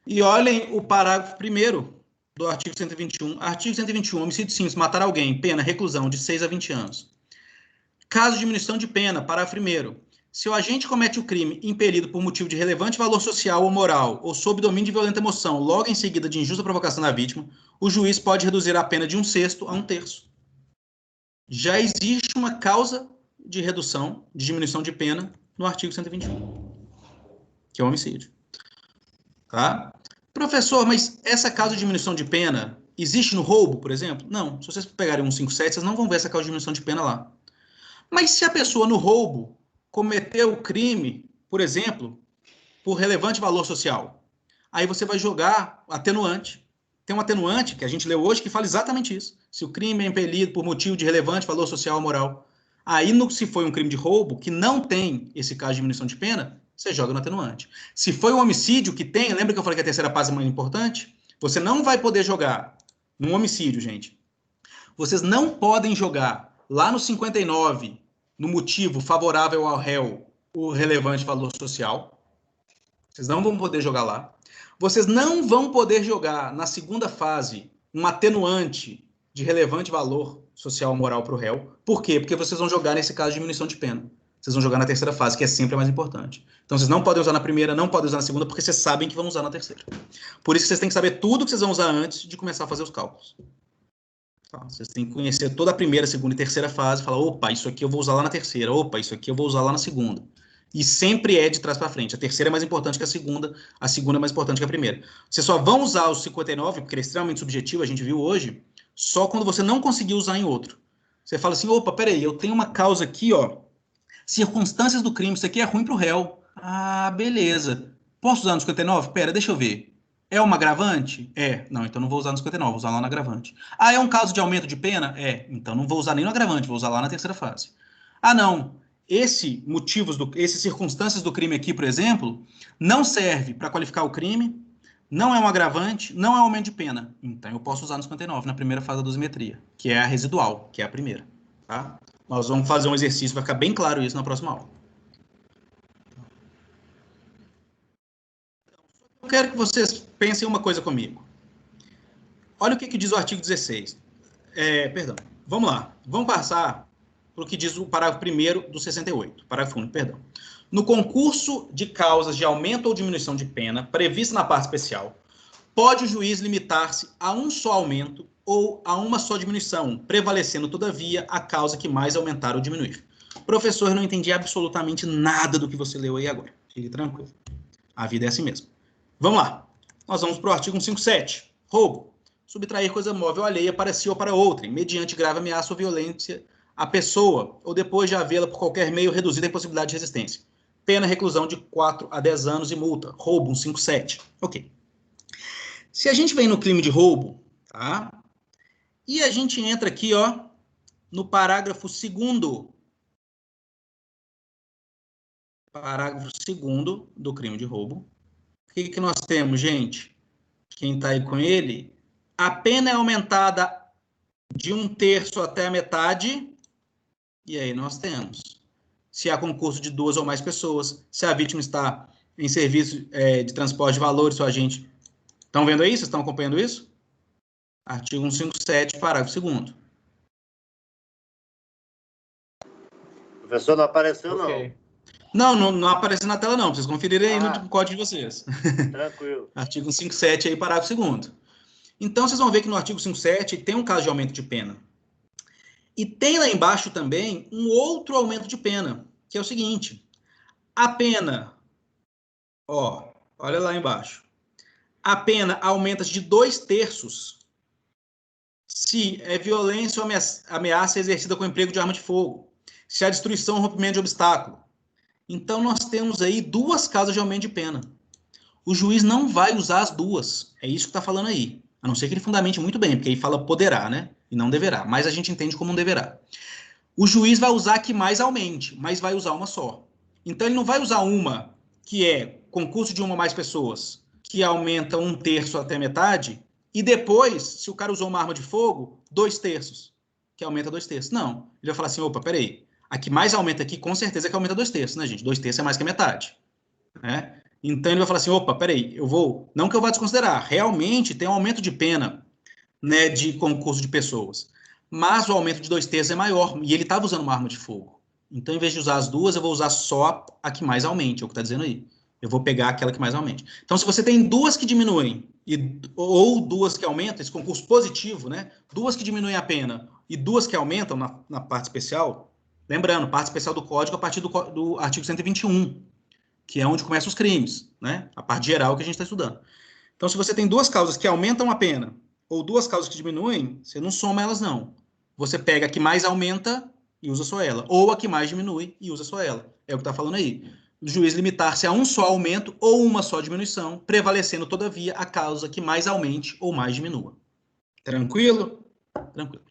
e olhem o parágrafo 1º do artigo 121. Artigo 121, homicídio simples, matar alguém, pena, reclusão de 6 a 20 anos. Caso de diminuição de pena, parágrafo 1º. Se o agente comete o crime impelido por motivo de relevante valor social ou moral, ou sob domínio de violenta emoção, logo em seguida de injusta provocação da vítima, o juiz pode reduzir a pena de 1/6 a 1/3. Já existe uma causa de redução, de diminuição de pena no artigo 121, que é o homicídio. Tá? Professor, mas essa causa de diminuição de pena existe no roubo, por exemplo? Não. Se vocês pegarem 157, vocês não vão ver essa causa de diminuição de pena lá. Mas se a pessoa no roubo cometeu o crime, por exemplo, por relevante valor social, aí você vai jogar atenuante. Tem um atenuante que a gente leu hoje que fala exatamente isso. Se o crime é impelido por motivo de relevante valor social ou moral. Aí, se foi um crime de roubo, que não tem esse caso de diminuição de pena, você joga no atenuante. Se foi um homicídio que tem, lembra que eu falei que a terceira fase é mais importante? Você não vai poder jogar num homicídio, gente. Vocês não podem jogar lá no 59, no motivo favorável ao réu, o relevante valor social. Vocês não vão poder jogar lá. Vocês não vão poder jogar na segunda fase um atenuante de relevante valor social ou moral para o réu. Por quê? Porque vocês vão jogar nesse caso de diminuição de pena. vocês vão jogar na terceira fase, que é sempre a mais importante. Então, vocês não podem usar na primeira, não podem usar na segunda, porque vocês sabem que vão usar na terceira. Por isso que vocês têm que saber tudo que vocês vão usar antes de começar a fazer os cálculos. Tá? Vocês têm que conhecer toda a primeira, segunda e terceira fase, falar, opa, isso aqui eu vou usar lá na terceira, opa, isso aqui eu vou usar lá na segunda. E sempre é de trás para frente. A terceira é mais importante que a segunda é mais importante que a primeira. Vocês só vão usar os 59, porque ele é extremamente subjetivo, a gente viu hoje, só quando você não conseguir usar em outro. Você fala assim, opa, peraí, eu tenho uma causa aqui, ó, circunstâncias do crime, isso aqui é ruim para o réu. Ah, beleza. Posso usar no 59? Pera, deixa eu ver. É uma agravante? É. Não, então não vou usar no 59, vou usar lá no agravante. Ah, é um caso de aumento de pena? É. Então não vou usar nem no agravante, vou usar lá na terceira fase. Ah, não. Esses circunstâncias do crime aqui, por exemplo, não serve para qualificar o crime, não é um agravante, não é um aumento de pena. Então eu posso usar no 59, na primeira fase da dosimetria, que é a residual, que é a primeira. Tá? Nós vamos fazer um exercício, vai ficar bem claro isso na próxima aula. Eu quero que vocês pensem uma coisa comigo. Olha o que diz o artigo 16. Perdão, vamos lá. Vamos passar para o que diz o parágrafo 1º do 68. Parágrafo 1º, perdão. No concurso de causas de aumento ou diminuição de pena, prevista na parte especial, pode o juiz limitar-se a um só aumento ou a uma só diminuição, prevalecendo, todavia, a causa que mais aumentar ou diminuir. Professor, eu não entendi absolutamente nada do que você leu aí agora. Fique tranquilo. A vida é assim mesmo. Vamos lá. Nós vamos para o artigo 157. Roubo. Subtrair coisa móvel alheia para si ou para outrem, mediante grave ameaça ou violência à pessoa, ou depois de havê-la por qualquer meio reduzida à impossibilidade de resistência. Pena reclusão de 4 a 10 anos e multa. Roubo 157. Ok. Se a gente vem no crime de roubo, tá? E a gente entra aqui, ó, no parágrafo 2º. Parágrafo 2º do crime de roubo. O que nós temos, gente? Quem está aí com ele? A pena é aumentada de 1/3 até a metade. E aí nós temos. Se há concurso de 2 ou mais pessoas, se a vítima está em serviço de transporte de valores, o agente... Estão vendo aí? Vocês estão acompanhando isso? Artigo 157, parágrafo 2º. Professor, não apareceu, Ok. Não apareceu na tela, não. Pra vocês conferirem aí no código de vocês. Tranquilo. Artigo 157, aí, parágrafo 2º. Então, vocês vão ver que no artigo 157 tem um caso de aumento de pena. E tem lá embaixo também um outro aumento de pena, que é o seguinte. A pena, ó, olha lá embaixo. A pena aumenta de 2/3 se é violência ou ameaça exercida com emprego de arma de fogo, se há destruição ou rompimento de obstáculo. Então, nós temos aí 2 causas de aumento de pena. O juiz não vai usar as 2. É isso que está falando aí. A não ser que ele fundamente muito bem, porque aí fala poderá, né? E não deverá. Mas a gente entende como um deverá. O juiz vai usar a que mais aumente, mas vai usar uma só. Então, ele não vai usar uma que é concurso de 1 ou mais pessoas, que aumenta 1/3 até metade, e depois, se o cara usou uma arma de fogo, 2/3, que aumenta 2/3. Não. Ele vai falar assim, opa, peraí. A que mais aumenta aqui, com certeza, é que aumenta 2/3, né, gente? 2/3 é mais que a metade. Né? Então, ele vai falar assim, opa, peraí, não que eu vá desconsiderar, realmente tem um aumento de pena, né, de concurso de pessoas, mas o aumento de 2/3 é maior, e ele estava usando uma arma de fogo. Então, em vez de usar as 2, eu vou usar só a que mais aumente, é o que está dizendo aí. Eu vou pegar aquela que mais aumente. Então, se você tem 2 que diminuem, ou 2 que aumentam, esse concurso positivo, né, 2 que diminuem a pena e 2 que aumentam na parte especial, lembrando, parte especial do Código a partir do artigo 121, que é onde começam os crimes, né? A parte geral que a gente está estudando. Então, se você tem 2 causas que aumentam a pena, ou 2 causas que diminuem, você não soma elas, não. Você pega a que mais aumenta e usa só ela, ou a que mais diminui e usa só ela. É o que está falando aí. O juiz limitar-se a um só aumento ou uma só diminuição, prevalecendo, todavia, a causa que mais aumente ou mais diminua. Tranquilo? Tranquilo.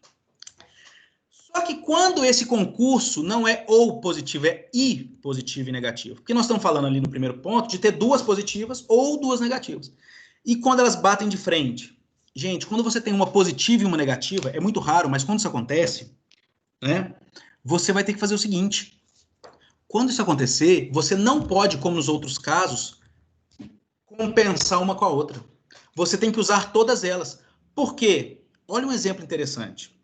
Só que quando esse concurso não é ou positivo, é e positivo e negativo. Porque nós estamos falando ali no primeiro ponto de ter 2 positivas ou 2 negativas. E quando elas batem de frente? Gente, quando você tem uma positiva e uma negativa, é muito raro, mas quando isso acontece, né, você vai ter que fazer o seguinte. Quando isso acontecer, você não pode, como nos outros casos, compensar uma com a outra. Você tem que usar todas elas. Por quê? Olha um exemplo interessante.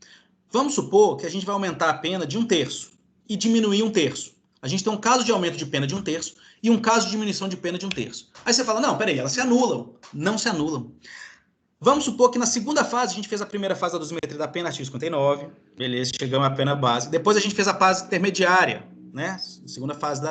Vamos supor que a gente vai aumentar a pena de 1/3 e diminuir 1/3. A gente tem um caso de aumento de pena de 1/3 e um caso de diminuição de pena de 1/3. Aí você fala, não, peraí, elas se anulam. Não se anulam. Vamos supor que na segunda fase, a gente fez a primeira fase da dosimetria da pena, artigo 59, beleza, chegamos à pena base. Depois a gente fez a fase intermediária, né? Segunda fase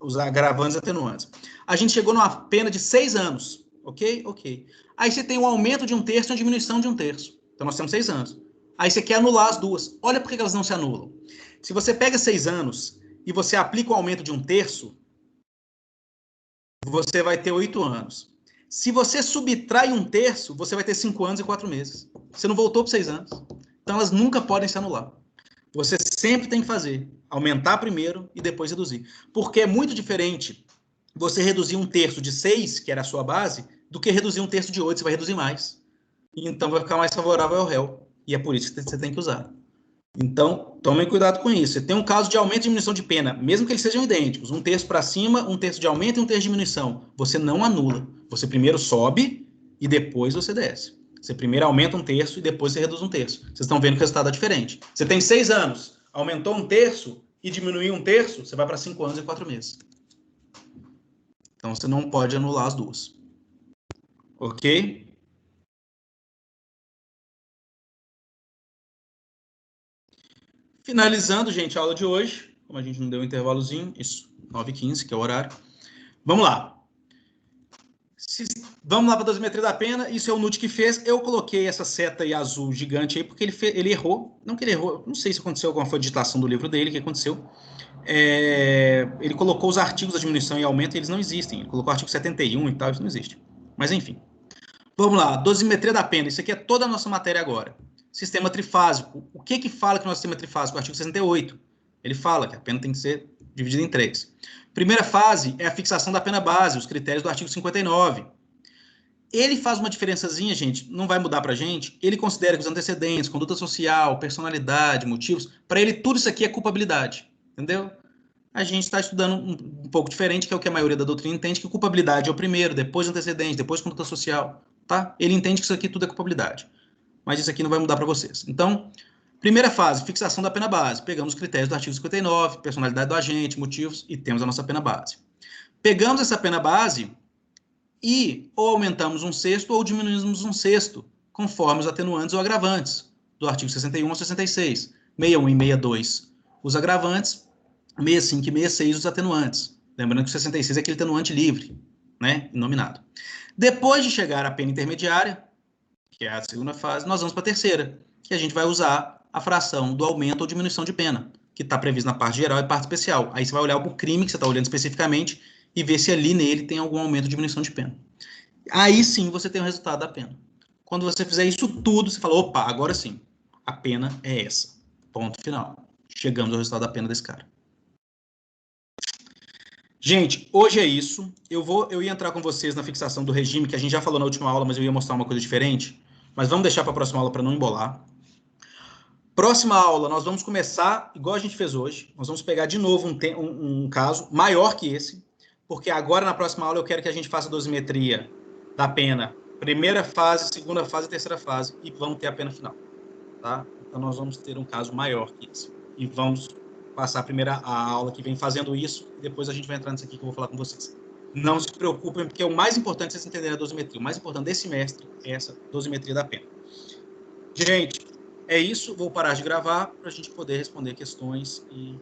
os agravantes e atenuantes. A gente chegou numa pena de 6 anos, ok? Ok. Aí você tem um aumento de 1/3 e uma diminuição de 1/3. Então nós temos 6 anos. Aí você quer anular as duas. Olha por que elas não se anulam. Se você pega 6 anos e você aplica o aumento de 1/3, você vai ter 8 anos. Se você subtrai 1/3, você vai ter 5 anos e 4 meses. Você não voltou para 6 anos. Então, elas nunca podem se anular. Você sempre tem que fazer. Aumentar primeiro e depois reduzir. Porque é muito diferente você reduzir 1/3 de 6, que era a sua base, do que reduzir 1/3 de 8, você vai reduzir mais. Então, vai ficar mais favorável ao réu. E é por isso que você tem que usar. Então, tomem cuidado com isso. Você tem um caso de aumento e diminuição de pena, mesmo que eles sejam idênticos, 1/3 para cima, 1/3 de aumento e 1/3 de diminuição. Você não anula. Você primeiro sobe e depois você desce. Você primeiro aumenta 1/3 e depois você reduz 1/3. Vocês estão vendo que o resultado é diferente. Você tem 6 anos, aumentou 1/3 e diminuiu 1/3, você vai para 5 anos e 4 meses. Então, você não pode anular as duas. Ok? Finalizando, gente, a aula de hoje, como a gente não deu um intervalozinho, isso, 9h15, que é o horário. Vamos lá. Vamos lá para a dosimetria da pena, isso é o NUT que fez. Eu coloquei essa seta aí azul gigante aí, porque ele errou. Não que ele errou, não sei se aconteceu alguma foi digitação do livro dele, o que aconteceu. Ele colocou os artigos da diminuição e aumento, e eles não existem. Ele colocou o artigo 71 e tal, isso não existe. Mas enfim. Vamos lá, dosimetria da pena, isso aqui é toda a nossa matéria agora. Sistema trifásico. O que fala que o nosso sistema trifásico? O artigo 68. Ele fala que a pena tem que ser dividida em 3. Primeira fase é a fixação da pena base, os critérios do artigo 59. Ele faz uma diferençazinha, gente, não vai mudar pra gente. Ele considera que os antecedentes, conduta social, personalidade, motivos, para ele tudo isso aqui é culpabilidade. Entendeu? A gente está estudando um pouco diferente, que é o que a maioria da doutrina entende, que culpabilidade é o primeiro, depois o antecedente, depois conduta social. Tá? Ele entende que isso aqui tudo é culpabilidade. Mas isso aqui não vai mudar para vocês. Então, primeira fase, fixação da pena base. Pegamos os critérios do artigo 59, personalidade do agente, motivos, e temos a nossa pena base. Pegamos essa pena base e ou aumentamos 1/6 ou diminuímos 1/6, conforme os atenuantes ou agravantes, do artigo 61 ao 66. 61 e 62, os agravantes, 65 e 66, os atenuantes. Lembrando que o 66 é aquele atenuante livre, né, inominado. Depois de chegar à pena intermediária, que é a segunda fase, nós vamos para a terceira, que a gente vai usar a fração do aumento ou diminuição de pena, que está previsto na parte geral e parte especial. Aí você vai olhar o crime que você está olhando especificamente e ver se ali nele tem algum aumento ou diminuição de pena. Aí sim você tem o resultado da pena. Quando você fizer isso tudo, você fala, opa, agora sim, a pena é essa. Ponto final. Chegamos ao resultado da pena desse cara. Gente, hoje é isso. Eu ia entrar com vocês na fixação do regime, que a gente já falou na última aula, mas eu ia mostrar uma coisa diferente. Mas vamos deixar para a próxima aula para não embolar. Próxima aula, nós vamos começar igual a gente fez hoje. Nós vamos pegar de novo um caso maior que esse, porque agora na próxima aula eu quero que a gente faça a dosimetria da pena. Primeira fase, segunda fase e terceira fase. E vamos ter a pena final. Tá? Então nós vamos ter um caso maior que esse. E vamos passar a aula que vem fazendo isso, e depois a gente vai entrar nisso aqui que eu vou falar com vocês. Não se preocupem, porque o mais importante é vocês entenderem a dosimetria. O mais importante desse semestre é essa dosimetria da pena. Gente, é isso. Vou parar de gravar para a gente poder responder questões e